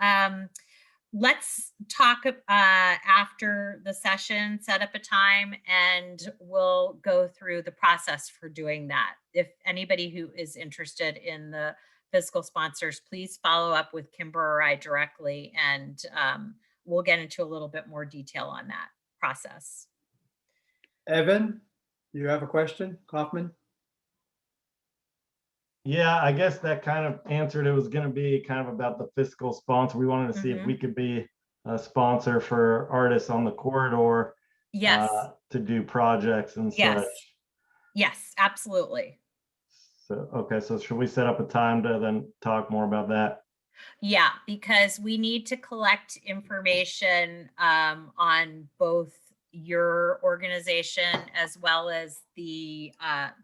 let's talk after the session, set up a time, and we'll go through the process for doing that. If anybody who is interested in the fiscal sponsors, please follow up with Kimber or I directly, and we'll get into a little bit more detail on that process. Evan, you have a question? Kaufman? Yeah, I guess that kind of answered. It was going to be kind of about the fiscal sponsor. We wanted to see if we could be a sponsor for artists on the corridor. Yes. To do projects and such. Yes, absolutely. So, okay. So should we set up a time to then talk more about that? Yeah, because we need to collect information on both your organization as well as the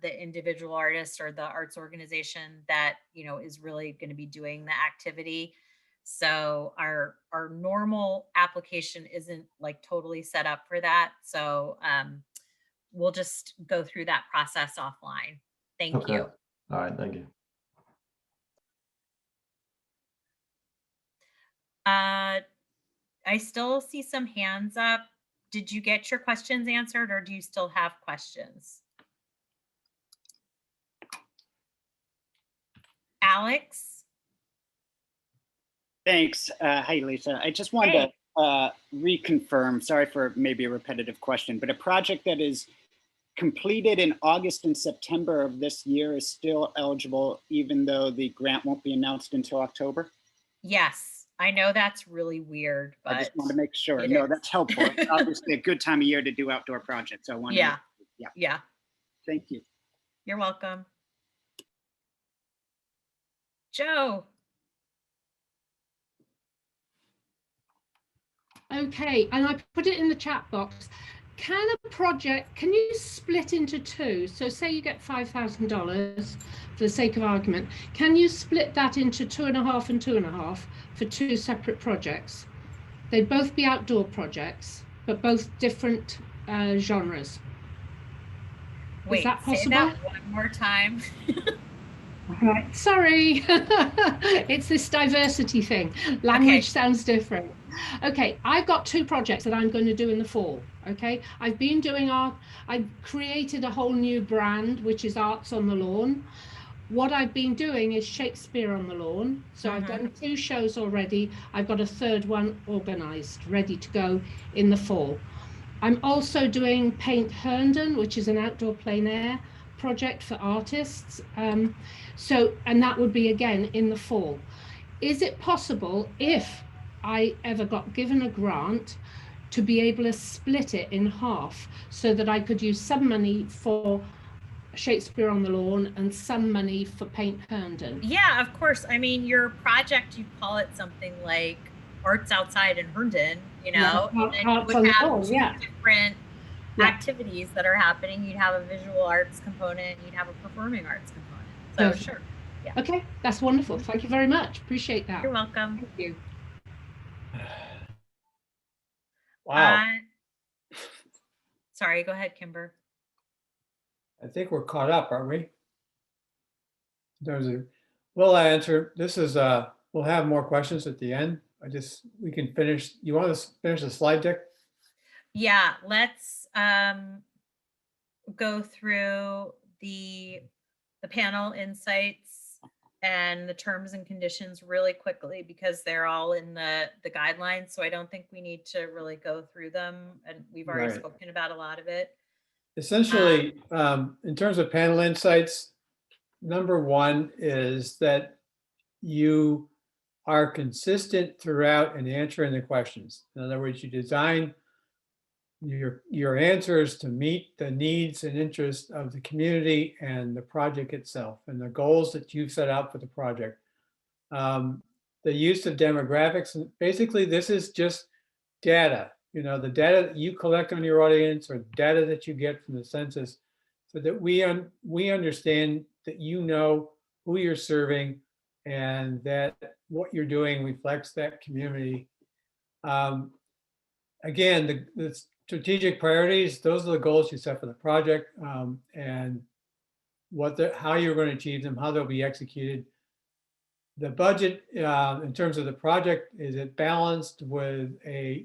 individual artist or the arts organization that is really going to be doing the activity. So our normal application isn't like totally set up for that. So we'll just go through that process offline. Thank you. All right, thank you. I still see some hands up. Did you get your questions answered or do you still have questions? Alex? Thanks. Hi, Lisa. I just wanted to reconfirm, sorry for maybe a repetitive question, but a project that is completed in August and September of this year is still eligible, even though the grant won't be announced until October? Yes. I know that's really weird, but I just want to make sure. No, that's helpful. It's obviously a good time of year to do outdoor projects. So I want to. Yeah. Thank you. You're welcome. Joe. Okay, and I put it in the chat box. Can you split into two? So say you get $5,000 for the sake of argument. Can you split that into 2.5 and 2.5 for two separate projects? They'd both be outdoor projects, but both different genres. Wait, is that possible? Say that one more time. Right. Sorry, it's this diversity thing. Language sounds different. Okay, I've got two projects that I'm going to do in the fall. Okay, I've been doing art. I've created a whole new brand, which is Arts on the Lawn. What I've been doing is Shakespeare on the Lawn. So I've done 2 shows already. I've got a 3rd one organized, ready to go in the fall. I'm also doing Paint Herndon, which is an outdoor plein air project for artists. And that would be again in the fall. Is it possible, if I ever got given a grant, to be able to split it in half so that I could use some money for Shakespeare on the Lawn and some money for Paint Herndon. Yeah, of course. I mean, your project, you call it something like Arts Outside in Herndon, you know, and then you Arts would on the have Lawn, two yeah. different Yeah. activities that are happening. You'd have a visual arts component, you'd have a performing arts component. So Perfect. sure. Yeah. Okay, that's wonderful. Thank you very much. Appreciate that. You're welcome. Thank you. Wow. Sorry, go ahead, Kimber. I think we're caught up, aren't we? We'll answer. This is, we'll have more questions at the end. We can finish. You want to finish the slide deck? Yeah, let's go through the panel insights and the terms and conditions really quickly because they're all in the guidelines. So I don't think we need to really go through them. And we've already Right. spoken about a lot of it. Essentially, in terms of panel insights, number one is that you are consistent throughout in answering the questions. In other words, you design your answers to meet the needs and interests of the community and the project itself and the goals that you've set out for the project. The use of demographics, and basically this is just data, you know, the data that you collect on your audience or data that you get from the census so that we understand that you know who you're serving and that what you're doing reflects that community. Again, the strategic priorities, those are the goals you set for the project, and how you're going to achieve them, how they'll be executed. The budget, in terms of the project, is it balanced with a,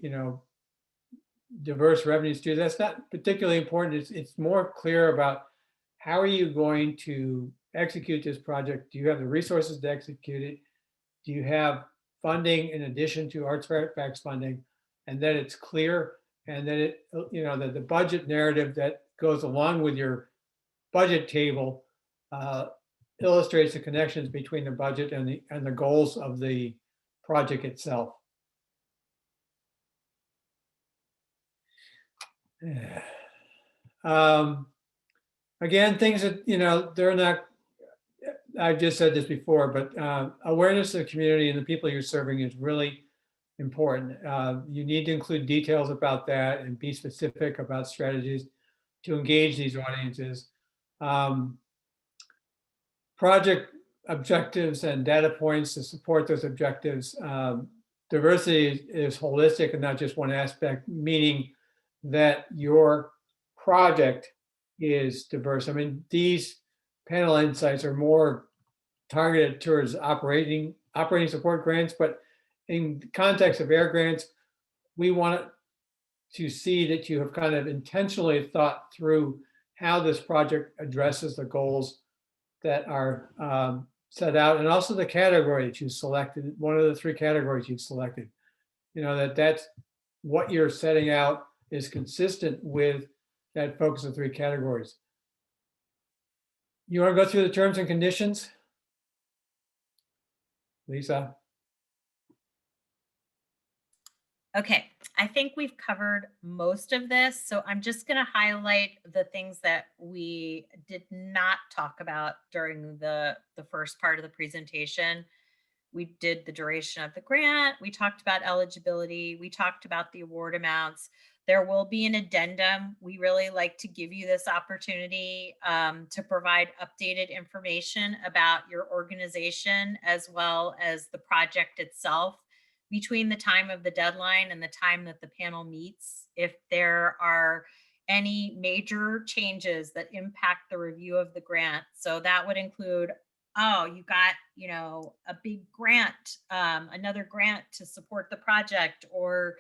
diverse revenue stream? That's not particularly important. It's more clear about how are you going to execute this project? Do you have the resources to execute it? Do you have funding in addition to ArtsFairfax funding? And that it's clear, and that that the budget narrative that goes along with your budget table illustrates the connections between the budget and the goals of the project itself. Again, things that they're not. I've just said this before, but awareness of the community and the people you're serving is really important. You need to include details about that and be specific about strategies to engage these audiences. Project objectives and data points to support those objectives. Diversity is holistic and not just one aspect, meaning that your project is diverse. I mean, these panel insights are more targeted towards operating support grants, but in the context of air grants, we want to see that you have kind of intentionally thought through how this project addresses the goals that are set out, and also the category that you selected, one of the three categories you've selected. That's what you're setting out is consistent with that focus of three categories. You want to go through the terms and conditions? Lisa? Okay, I think we've covered most of this, so I'm just going to highlight the things that we did not talk about during the first part of the presentation. We did the duration of the grant, we talked about eligibility, we talked about the award amounts. There will be an addendum. We really like to give you this opportunity to provide updated information about your organization as well as the project itself between the time of the deadline and the time that the panel meets. If there are any major changes that impact the review of the grant, so that would include, oh, you got, a big grant, another grant to support the project, or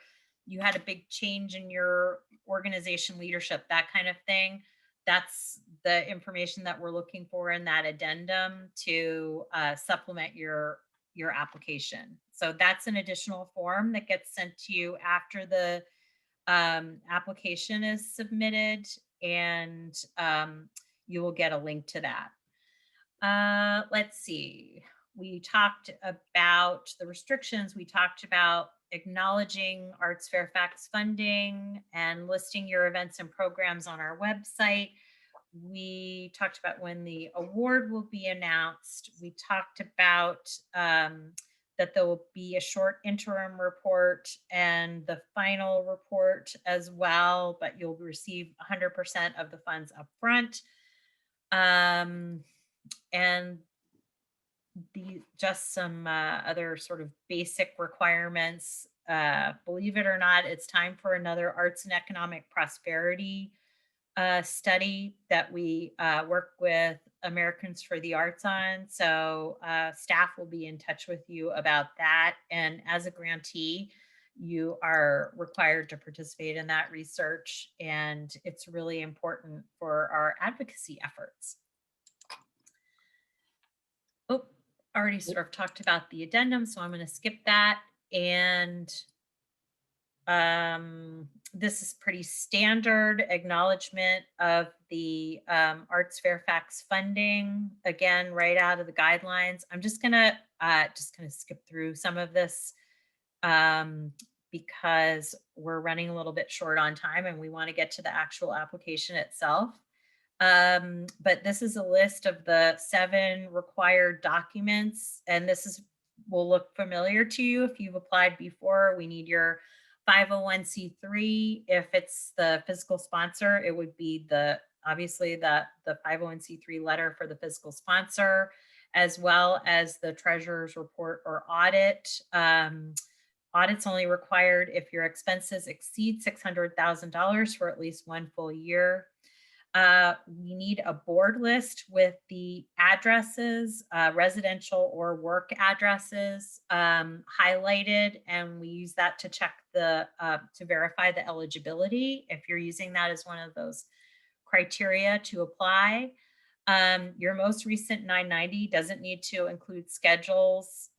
you had a big change in your organization leadership, that kind of thing. That's the information that we're looking for in that addendum to supplement your application. So that's an additional form that gets sent to you after the application is submitted, and you will get a link to that. Let's see. We talked about the restrictions. We talked about acknowledging ArtsFairfax funding and listing your events and programs on our website. we talked about when the award will be announced. We talked about that there will be a short interim report and the final report as well, but you'll receive 100% of the funds up front. And just some other sort of basic requirements. Believe it or not, it's time for another arts and economic prosperity study that we work with Americans for the Arts on. So staff will be in touch with you about that. And as a grantee, you are required to participate in that research. And it's really important for our advocacy efforts. Oh, already sort of talked about the addendum, so I'm going to skip that. And this is pretty standard acknowledgement of the ArtsFairfax funding, again, right out of the guidelines. I'm just gonna skip through some of this because we're running a little bit short on time and we want to get to the actual application itself. But this is a list of the 7 required documents, and this will look familiar to you if you've applied before. We need your 501c3. If it's the fiscal sponsor, it would be obviously the 501c3 letter for the fiscal sponsor, as well as the treasurer's report or audit. Audit's only required if your expenses exceed $600,000 for at least 1 full year. We need a board list with the addresses, residential or work addresses highlighted, and we use that to check to verify the eligibility if you're using that as one of those criteria to apply. Your most recent 990 doesn't need to include schedules.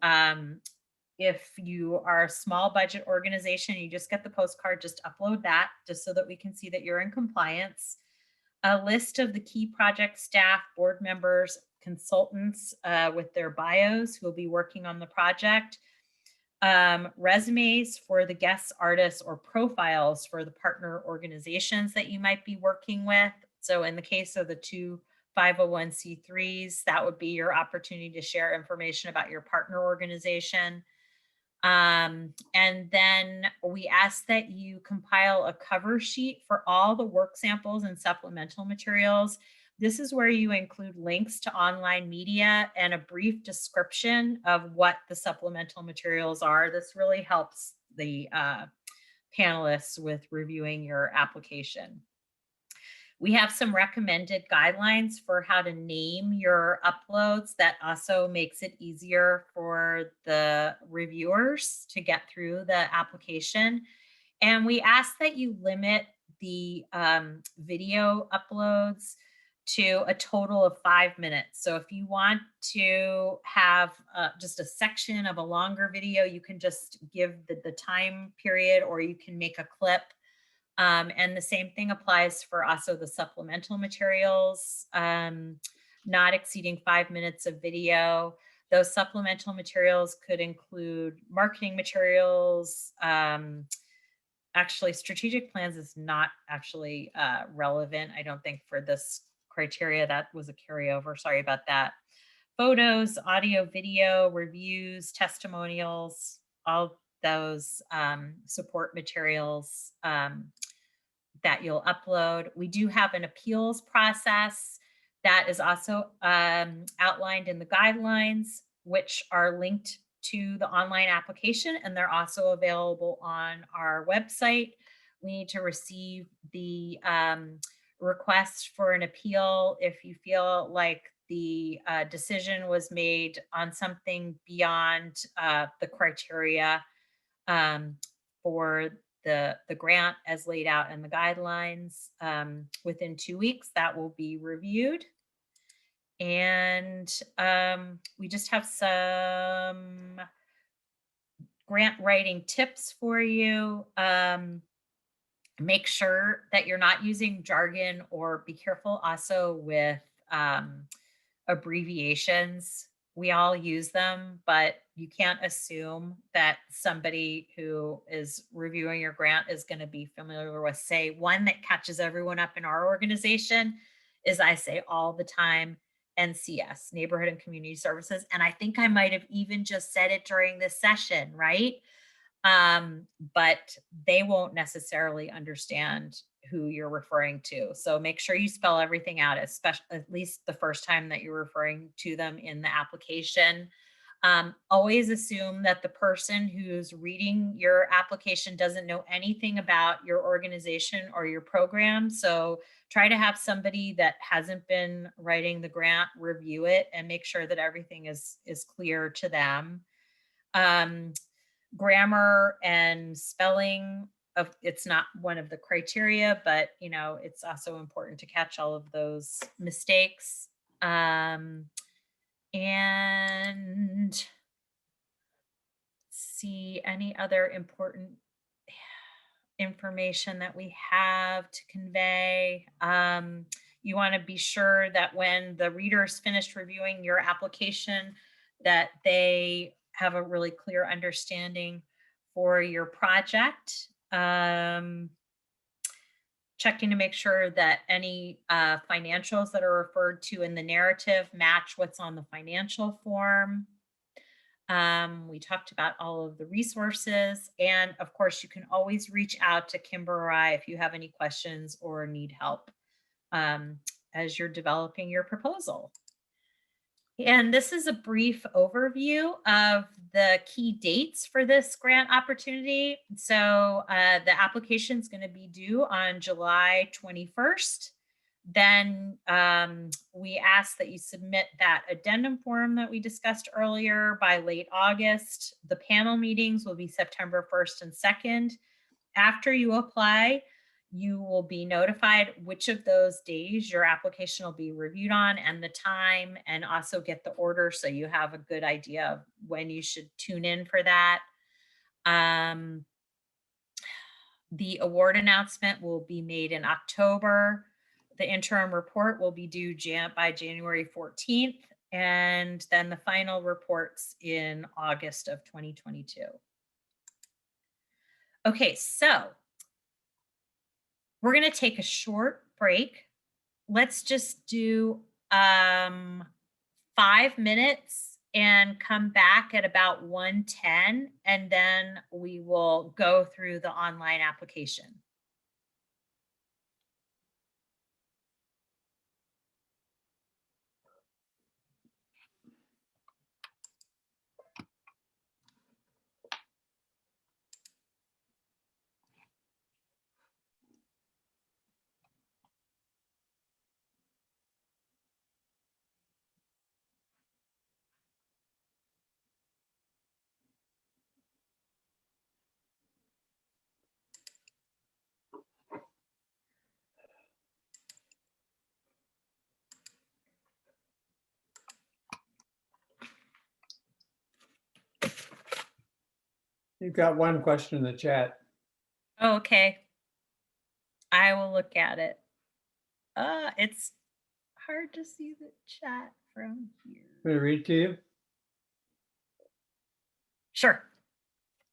If you are a small budget organization, you just get the postcard, just upload that just so that we can see that you're in compliance. A list of the key project staff, board members, consultants with their bios who will be working on the project. Resumes for the guest artists or profiles for the partner organizations that you might be working with. So in the case of the 2 501c3s, that would be your opportunity to share information about your partner organization. And then we ask that you compile a cover sheet for all the work samples and supplemental materials. This is where you include links to online media and a brief description of what the supplemental materials are. This really helps the panelists with reviewing your application. We have some recommended guidelines for how to name your uploads. That also makes it easier for the reviewers to get through the application. And we ask that you limit the video uploads to a total of 5 minutes. So if you want to have just a section of a longer video, you can just give the time period, or you can make a clip. And the same thing applies for also the supplemental materials, not exceeding 5 minutes of video. Those supplemental materials could include marketing materials. Actually, strategic plans is not actually relevant, I don't think, for this criteria. That was a carryover. Sorry about that. Photos, audio, video, reviews, testimonials, all those support materials that you'll upload. We do have an appeals process that is also outlined in the guidelines, which are linked to the online application, and they're also available on our website. We need to receive the request for an appeal if you feel like the decision was made on something beyond the criteria for the grant as laid out in the guidelines. Within 2 weeks, that will be reviewed. And we just have some grant writing tips for you. Make sure that you're not using jargon, or be careful also with abbreviations. We all use them, but you can't assume that somebody who is reviewing your grant is going to be familiar with, say, one that catches everyone up in our organization is, I say all the time, NCS, Neighborhood and Community Services. And I think I might have even just said it during this session, right? But they won't necessarily understand who you're referring to. So make sure you spell everything out, especially at least the first time that you're referring to them in the application. Always assume that the person who's reading your application doesn't know anything about your organization or your program. So try to have somebody that hasn't been writing the grant review it and make sure that everything is clear to them. Grammar and spelling of it's not one of the criteria, but you know, it's also important to catch all of those mistakes. And see any other important information that we have to convey. You want to be sure that when the readers finish reviewing your application, that they have a really clear understanding for your project. Checking to make sure that any financials that are referred to in the narrative match what's on the financial form. We talked about all of the resources, and of course you can always reach out to Kimber or I if you have any questions or need help as you're developing your proposal. And this is a brief overview of the key dates for this grant opportunity. So the application is going to be due on July 21st. Then we ask that you submit that addendum form that we discussed earlier by late August. The panel meetings will be September 1st and 2nd. After you apply, you will be notified which of those days your application will be reviewed on and the time, and also get the order so you have a good idea of when you should tune in for that. The award announcement will be made in October. The interim report will be due by January 14th, and then the final reports in August of 2022. Okay, so we're going to take a short break. Let's just do 5 minutes and come back at about 1:10, and then we will go through the online application. You've got one question in the chat. Okay. I will look at it. It's hard to see the chat from here. I'm going to read to you. Sure.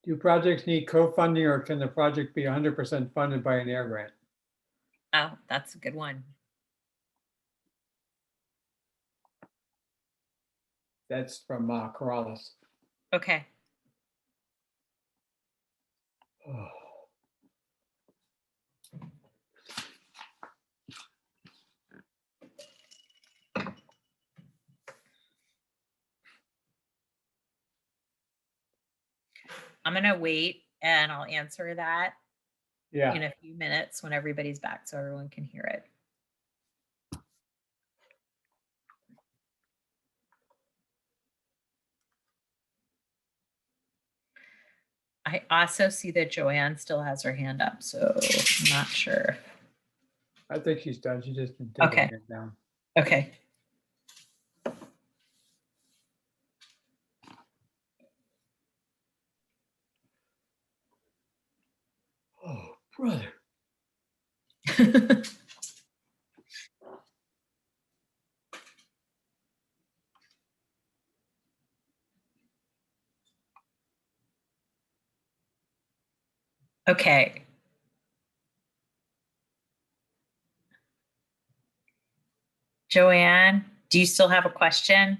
Do projects need co-funding, or can the project be 100% funded by an air grant? Oh, that's a good one. That's from Corrales. Okay. Oh. I'm going to wait and I'll answer that Yeah. in a few minutes when everybody's back so everyone can hear it. I also see that Joanne still has her hand up, so I'm not sure. I think she's done. She just been taking it down. Okay. Oh, brother. Okay. Joanne, do you still have a question?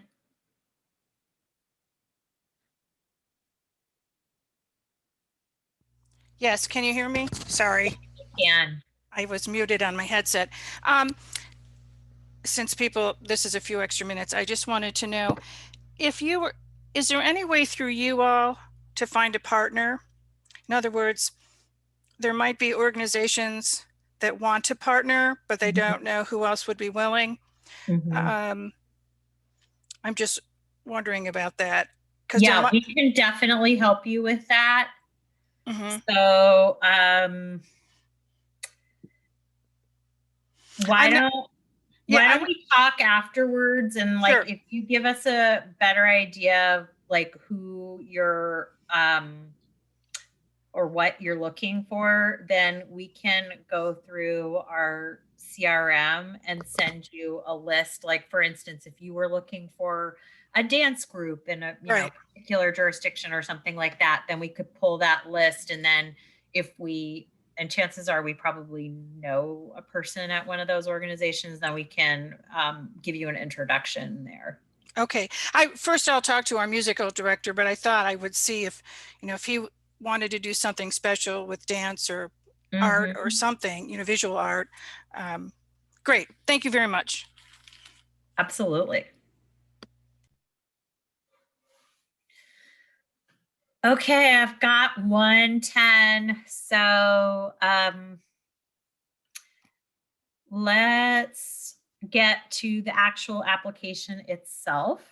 Yes, can you hear me? Sorry, Can. I was muted on my headset. Since this is a few extra minutes, I just wanted to know if is there any way through you all to find a partner? In other words, there might be organizations that want to partner, but they don't know who else would be willing. I'm just wondering about that. Yeah, we can definitely help you with that. So why don't we talk afterwards, and like Sure. if you give us a better idea of like who you're or what you're looking for, then we can go through our CRM and send you a list. Like for instance, if you were looking for a dance group in a particular jurisdiction or something like that, then we could pull that list. And then and chances are we probably know a person at one of those organizations, then we can give you an introduction there. Okay. First I'll talk to our musical director, but I thought I would see if he wanted to do something special with dance or art or something, visual art. Great. Thank you very much. Absolutely. Okay, I've got 110. So let's get to the actual application itself.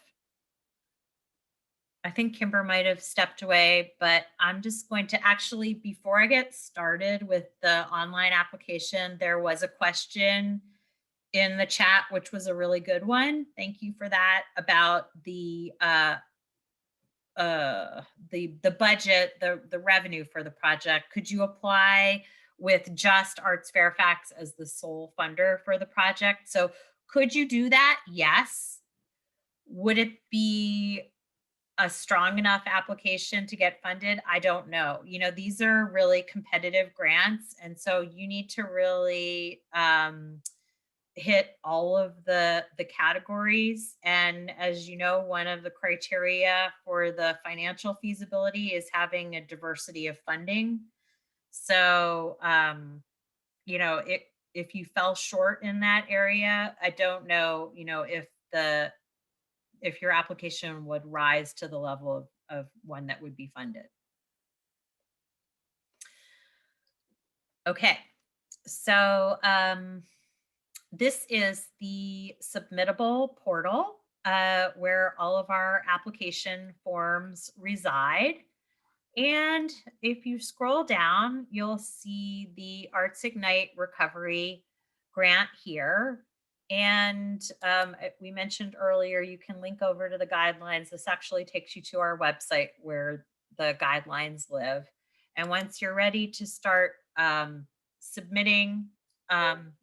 I think Kimber might have stepped away, but I'm just going to actually, before I get started with the online application, there was a question in the chat, which was a really good one. Thank you for that, about the budget, the revenue for the project. Could you apply with just ArtsFairfax as the sole funder for the project? So could you do that? Yes. Would it be a strong enough application to get funded? I don't know. These are really competitive grants. And so you need to really hit all of the categories. And as you know, one of the criteria for the financial feasibility is having a diversity of funding. So, if you fell short in that area, I don't know, if your application would rise to the level of one that would be funded. Okay, so this is the submittable portal where all of our application forms reside. And if you scroll down, you'll see the Arts Ignite Recovery grant here. And we mentioned earlier, you can link over to the guidelines. This actually takes you to our website where the guidelines live. And once you're ready to start submitting,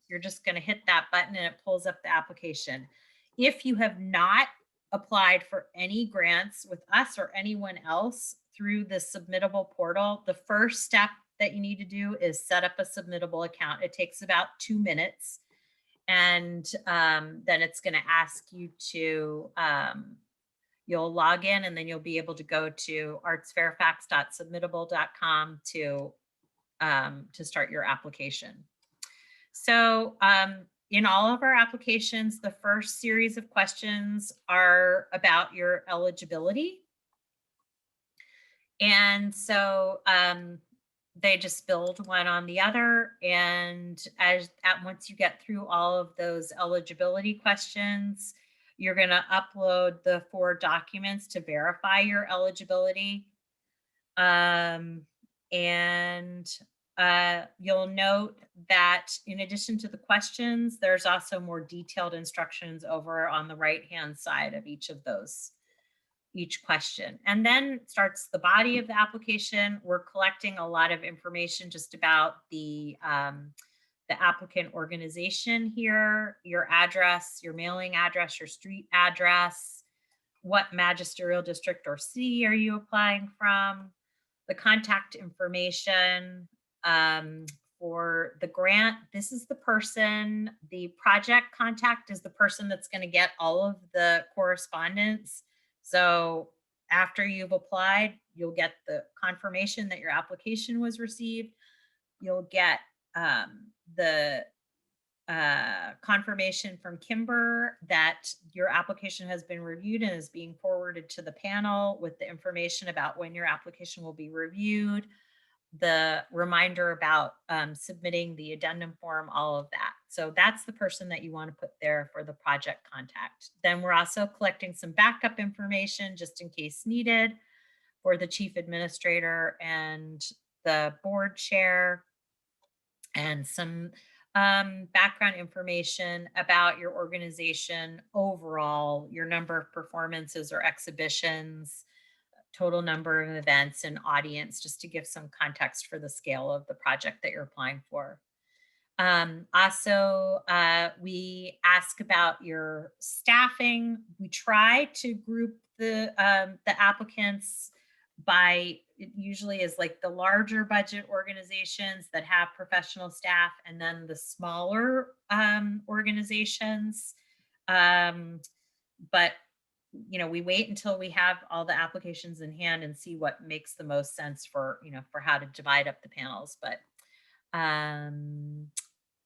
you're just going to hit that button and it pulls up the application. If you have not applied for any grants with us or anyone else through the submittable portal, the first step that you need to do is set up a submittable account. It takes about 2 minutes. And then it's going to ask you to, you'll log in, and then you'll be able to go to artsfairfax.submittable.com to start your application. So in all of our applications, the first series of questions are about your eligibility. And so they just build one on the other. And once you get through all of those eligibility questions, you're going to upload the 4 documents to verify your eligibility. And you'll note that in addition to the questions, there's also more detailed instructions over on the right-hand side of each question. And then starts the body of the application. We're collecting a lot of information just about the applicant organization here, your address, your mailing address, your street address, what magisterial district or city are you applying from, the contact information for the grant, this is the person, the project contact is the person that's going to get all of the correspondence. So after you've applied, you'll get the confirmation that your application was received. You'll get the confirmation from Kimber that your application has been reviewed and is being forwarded to the panel with the information about when your application will be reviewed, the reminder about submitting the addendum form, all of that. So that's the person that you want to put there for the project contact. Then we're also collecting some backup information just in case needed for the chief administrator and the board chair, and some background information about your organization overall, your number of performances or exhibitions, total number of events and audience, just to give some context for the scale of the project that you're applying for. Also, we ask about your staffing. We try to group the applicants by, it usually is like the larger budget organizations that have professional staff, and then the smaller organizations. But we wait until we have all the applications in hand and see what makes the most sense for, for how to divide up the panels. But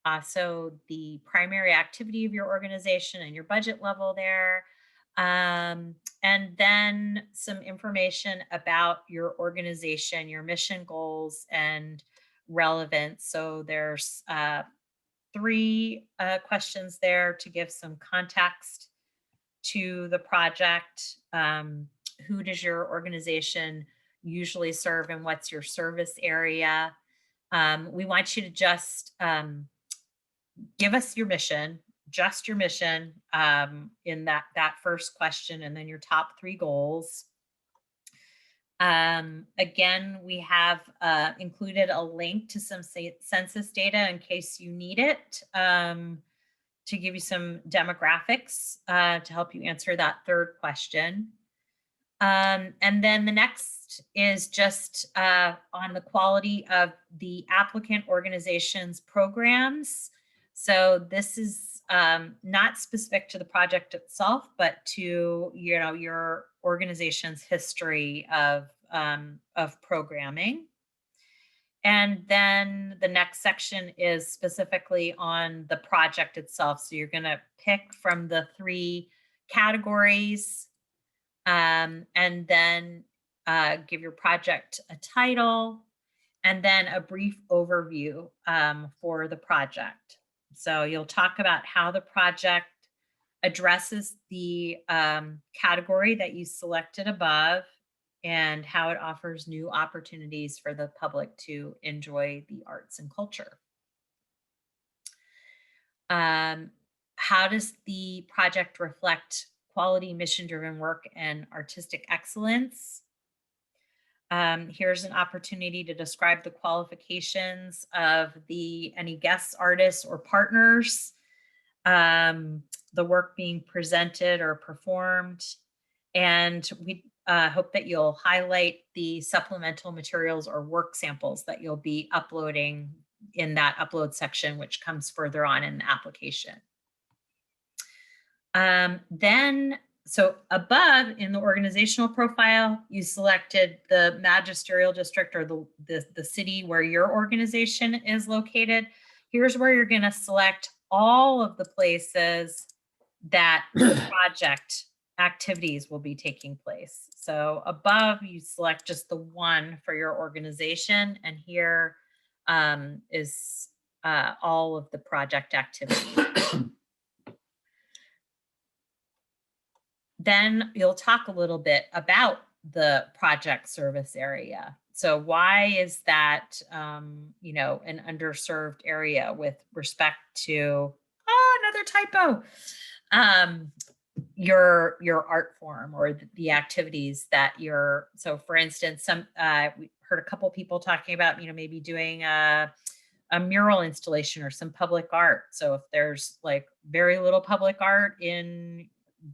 also the primary activity of your organization and your budget level there. And then some information about your organization, your mission goals and relevance. So there's 3 questions there to give some context to the project. Who does your organization usually serve and what's your service area? We want you to just give us your mission, just your mission in that first question, and then your top 3 goals. Again, we have included a link to some census data in case you need it, to give you some demographics to help you answer that 3rd question. And then the next is just on the quality of the applicant organization's programs. So this is not specific to the project itself, but to your organization's history of programming. And then the next section is specifically on the project itself. So you're going to pick from the 3 categories, and then give your project a title, and then a brief overview for the project. So you'll talk about how the project addresses the category that you selected above, and how it offers new opportunities for the public to enjoy the arts and culture. How does the project reflect quality, mission-driven work and artistic excellence? Here's an opportunity to describe the qualifications of any guest artists or partners, the work being presented or performed, and we hope that you'll highlight the supplemental materials or work samples that you'll be uploading in that upload section, which comes further on in the application. So above in the organizational profile, you selected the magisterial district or the city where your organization is located. Here's where you're going to select all of the places that the project activities will be taking place. So above, you select just the one for your organization, and here is all of the project activities. Then you'll talk a little bit about the project service area. So why is that, an underserved area with respect to, another typo, your art form or the activities that so for instance, we heard a couple people talking about, maybe doing a mural installation or some public art. So if there's like very little public art in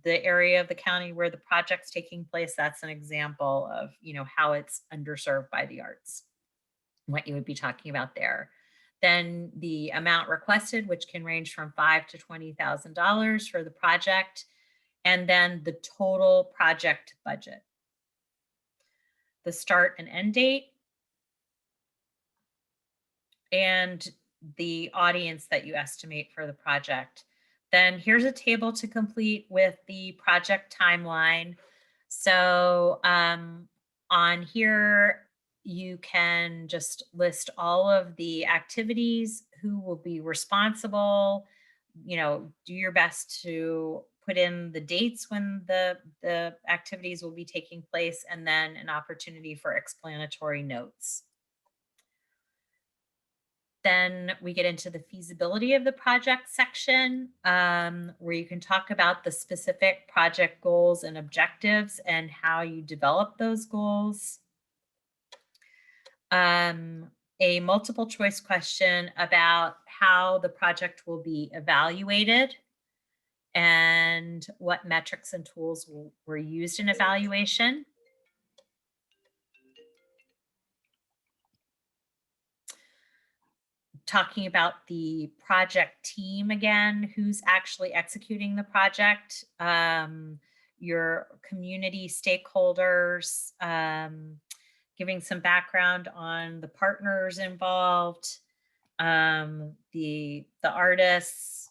the area of the county where the project's taking place, that's an example of, how it's underserved by the arts, what you would be talking about there. then the amount requested, which can range from $5,000 to $20,000 for the project, and then the total project budget, the start and end date, and the audience that you estimate for the project. Then here's a table to complete with the project timeline. So on here, you can just list all of the activities, who will be responsible, do your best to put in the dates when the activities will be taking place, and then an opportunity for explanatory notes. Then we get into the feasibility of the project section, where you can talk about the specific project goals and objectives and how you develop those goals. A multiple choice question about how the project will be evaluated and what metrics and tools were used in evaluation. Talking about the project team again, who's actually executing the project, your community stakeholders, giving some background on the partners involved, the artists,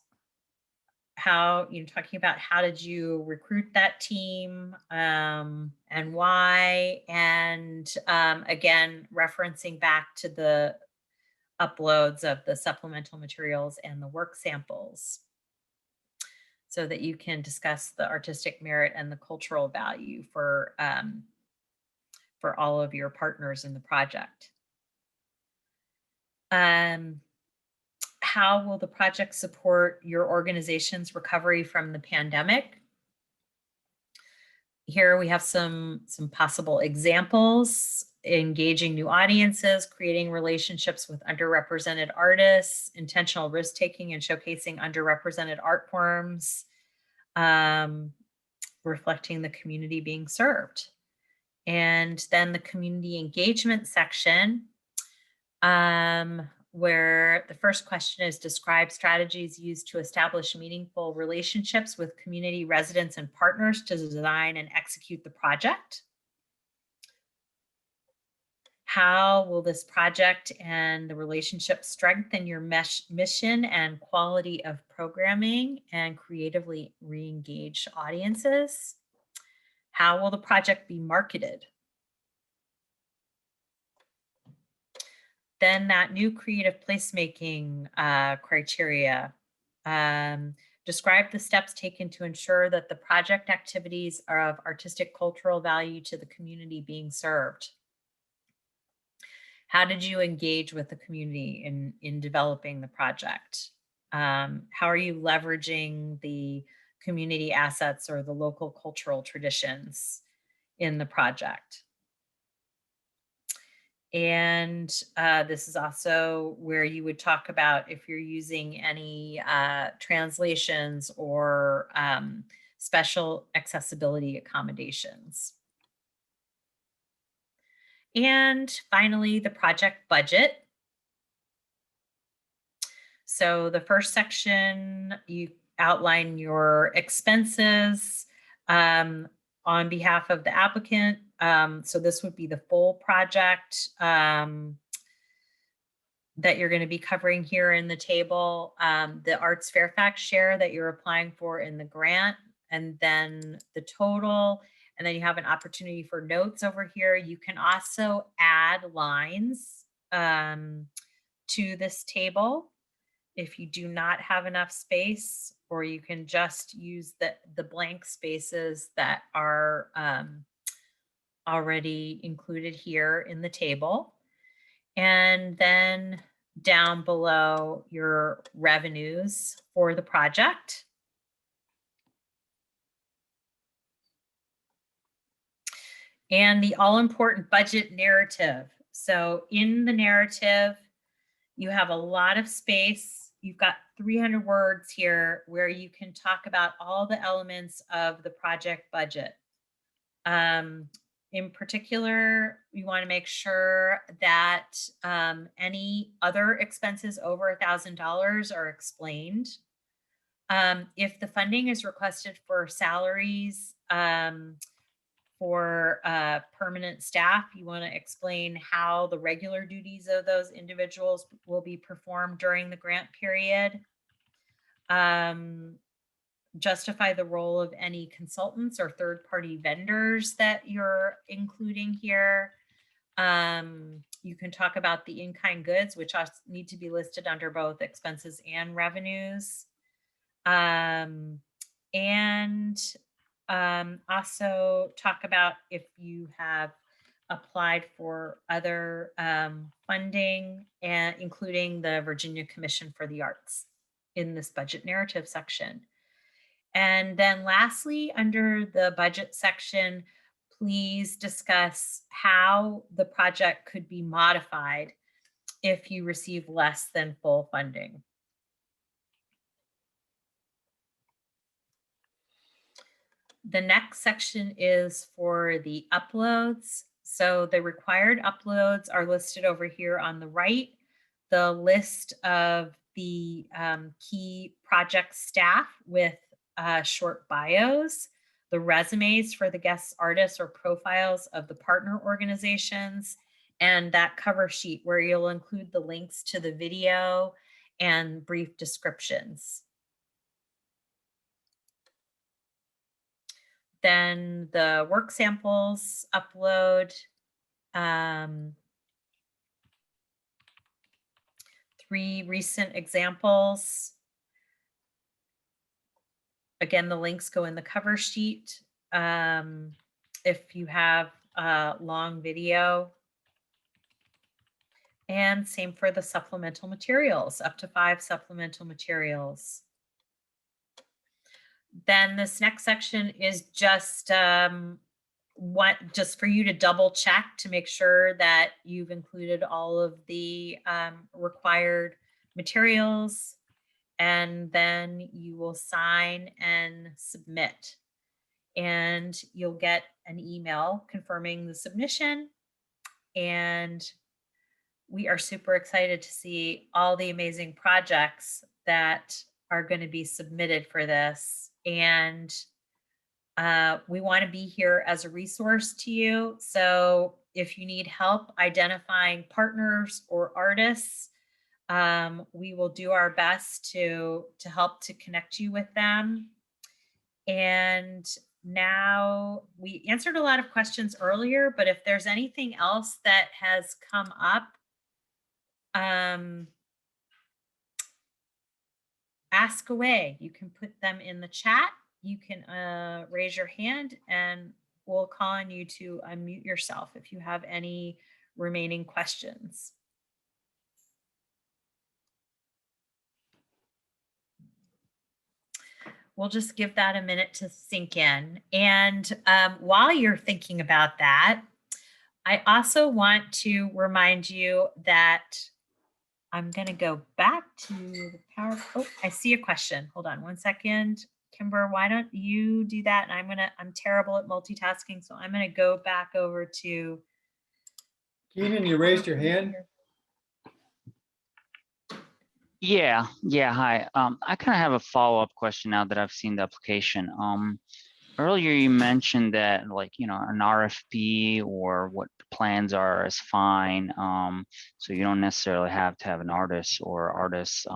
talking about how did you recruit that team, and why, and again, referencing back to the uploads of the supplemental materials and the work samples, so that you can discuss the artistic merit and the cultural value for all of your partners in the project. How will the project support your organization's recovery from the pandemic? Here we have some possible examples: engaging new audiences, creating relationships with underrepresented artists, intentional risk-taking and showcasing underrepresented art forms, reflecting the community being served. And then the community engagement section, where the first question is: describe strategies used to establish meaningful relationships with community residents and partners to design and execute the project. How will this project and the relationship strengthen your mission and quality of programming and creatively re-engage audiences? How will the project be marketed? Then that new creative placemaking criteria. Describe the steps taken to ensure that the project activities are of artistic cultural value to the community being served. How did you engage with the community in developing the project? How are you leveraging the community assets or the local cultural traditions in the project? And this is also where you would talk about if you're using any translations or special accessibility accommodations. And finally, the project budget. So the first section, you outline your expenses on behalf of the applicant. So this would be the full project that you're going to be covering here in the table, the ArtsFairfax share that you're applying for in the grant, and then the total. And then you have an opportunity for notes over here. You can also add lines to this table if you do not have enough space, or you can just use the blank spaces that are already included here in the table. And then down below, your revenues for the project. And the all-important budget narrative. So in the narrative, you have a lot of space. You've got 300 words here where you can talk about all the elements of the project budget. in particular, we want to make sure that any other expenses over $1,000 are explained. If the funding is requested for salaries for permanent staff, you want to explain how the regular duties of those individuals will be performed during the grant period. Justify the role of any consultants or third-party vendors that you're including here. You can talk about the in-kind goods, which need to be listed under both expenses and revenues. Also talk about if you have applied for other funding, and including the Virginia Commission for the Arts in this budget narrative section. And then lastly, under the budget section, please discuss how the project could be modified if you receive less than full funding. The next section is for the uploads. So the required uploads are listed over here on the right. The list of the key project staff with short bios, the resumes for the guest artists or profiles of the partner organizations, and that cover sheet where you'll include the links to the video and brief descriptions. Then the work samples upload, 3 recent examples. Again, the links go in the cover sheet. If you have a long video. And same for the supplemental materials, up to 5 supplemental materials. Then this next section is just just for you to double check to make sure that you've included all of the required materials, and then you will sign and submit, and you'll get an email confirming the submission. And we are super excited to see all the amazing projects that are going to be submitted for this. And we want to be here as a resource to you. So if you need help identifying partners or artists, we will do our best to help to connect you with them. And now, we answered a lot of questions earlier, but if there's anything else that has come up, ask away. You can put them in the chat. You can raise your hand and we'll call on you to unmute yourself if you have any remaining questions. We'll just give that a minute to sink in. And while you're thinking about that, I also want to remind you that I'm going to go back to the power. Oh, I see a question. Hold on 1 second. Kimber, why don't you do that? And I'm terrible at multitasking, so I'm going to go back over to. Keenan, you raised your hand. Yeah, hi. I kind of have a follow-up question now that I've seen the application. Earlier you mentioned that, like, an RFP or what the plans are is fine. So you don't necessarily have to have an artist or artist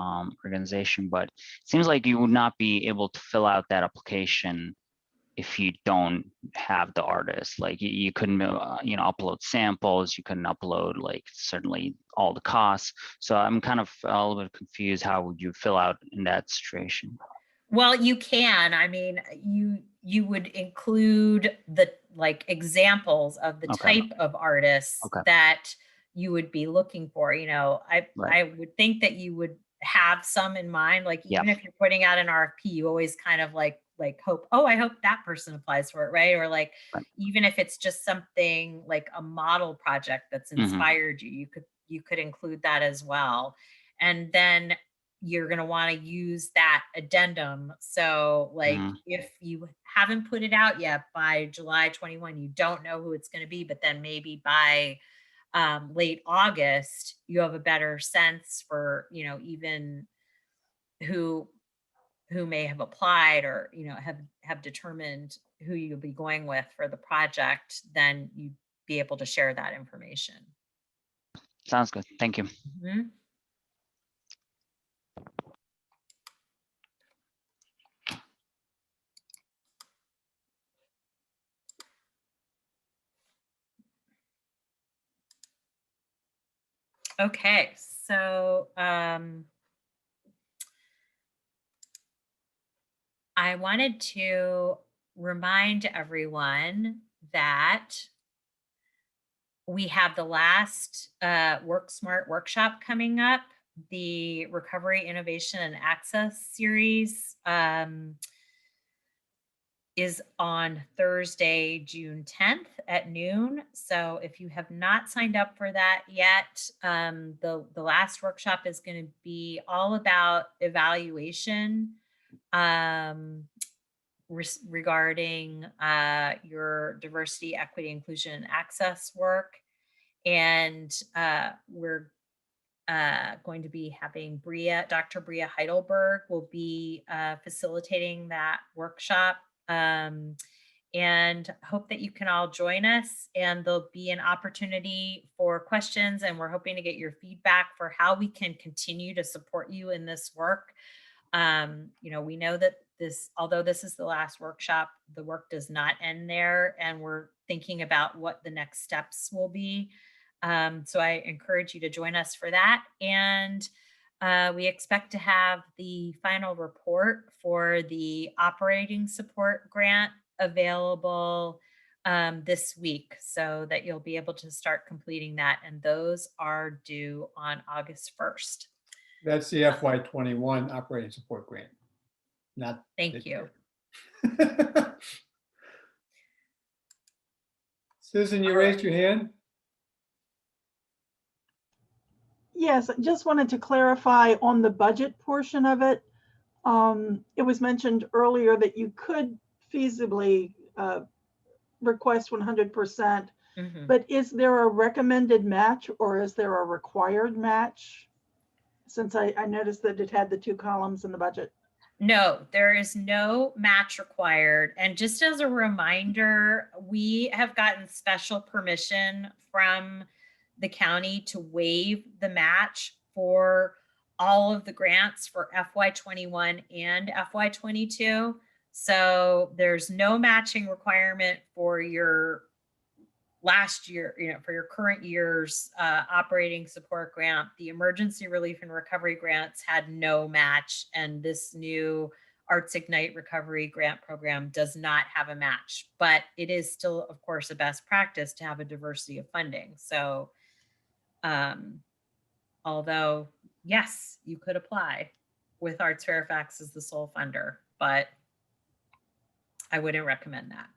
organization, but it seems like you would not be able to fill out that application if you don't have the artist. Like you couldn't, upload samples, you couldn't upload like certainly all the costs. So I'm kind of a little bit confused. How would you fill out in that situation? Well, you can. I mean, you would include the examples of the type of artists that you would be looking for. I would think that you would have some in mind. Like even if you're putting out an RFP, you always kind of like hope, oh, I hope that person applies for it, right? Or even if it's just something like a model project that's inspired you, you could include that as well. And then you're going to want to use that addendum. So like if you haven't put it out yet by July 21, you don't know who it's going to be, but then maybe by late August, you have a better sense for, you know, even who may have applied or, you know, have determined who you'll be going with for the project, then you'd be able to share that information. Sounds good. Thank you. Mm-hmm. Okay, so I wanted to remind everyone that we have the last Work Smart workshop coming up, the Recovery, Innovation, and Access series is on Thursday, June 10th at noon. So if you have not signed up for that yet, the last workshop is going to be all about evaluation regarding your diversity, equity, inclusion, and access work. And we're going to be having Dr. Bria Heidelberg will be facilitating that workshop. And hope that you can all join us, and there'll be an opportunity for questions, and we're hoping to get your feedback for how we can continue to support you in this work. You know, we know that although this is the last workshop, the work does not end there, and we're thinking about what the next steps will be. So I encourage you to join us for that. And we expect to have the final report for the operating support grant available this week, so that you'll be able to start completing that. And those are due on August 1st. That's the FY21 operating support grant. Not. Thank you. Susan, you raised your hand? Yes, I just wanted to clarify on the budget portion of it. It was mentioned earlier that you could feasibly request 100%, but is there a recommended match or is there a required match? Since I noticed that it had the 2 columns in the budget. No, there is no match required. And just as a reminder, we have gotten special permission from the county to waive the match for all of the grants for FY21 and FY22. So there's no matching requirement for your last year, you know, for your current year's operating support grant. The emergency relief and recovery grants had no match, and this new Arts Ignite recovery grant program does not have a match, but it is still, of course, a best practice to have a diversity of funding. So although, yes, you could apply with ArtsFairfax as the sole funder, but I wouldn't recommend that.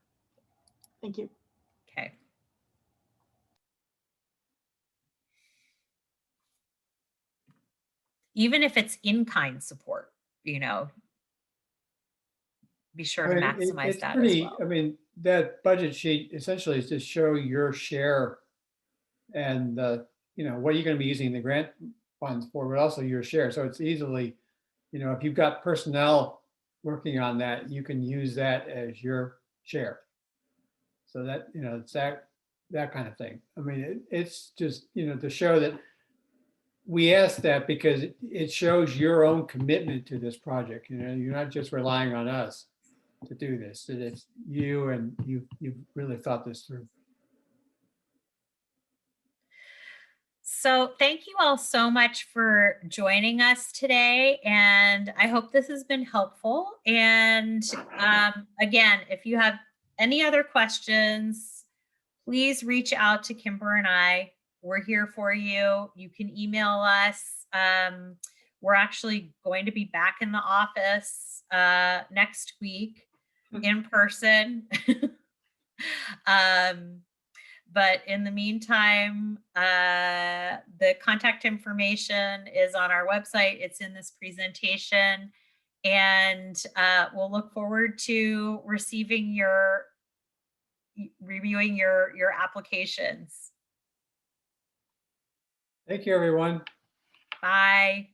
Thank you. Okay. Even if it's in-kind support, you know, be sure to maximize that as well. I mean, that budget sheet essentially is to show your share and you know, what you're going to be using the grant funds for, but also your share. So it's easily, you know, if you've got personnel working on that, you can use that as your share. So that, you know, it's that kind of thing. I mean, it's just, you know, to show that we asked that because it shows your own commitment to this project. You know, you're not just relying on us to do this. That it's you, and you've really thought this through. So thank you all so much for joining us today, and I hope this has been helpful. And again, if you have any other questions, please reach out to Kimber and I. We're here for you. You can email us. We're actually going to be back in the office next week in person. But in the meantime, the contact information is on our website. It's in this presentation. And we'll look forward to reviewing your applications. Thank you, everyone. Bye.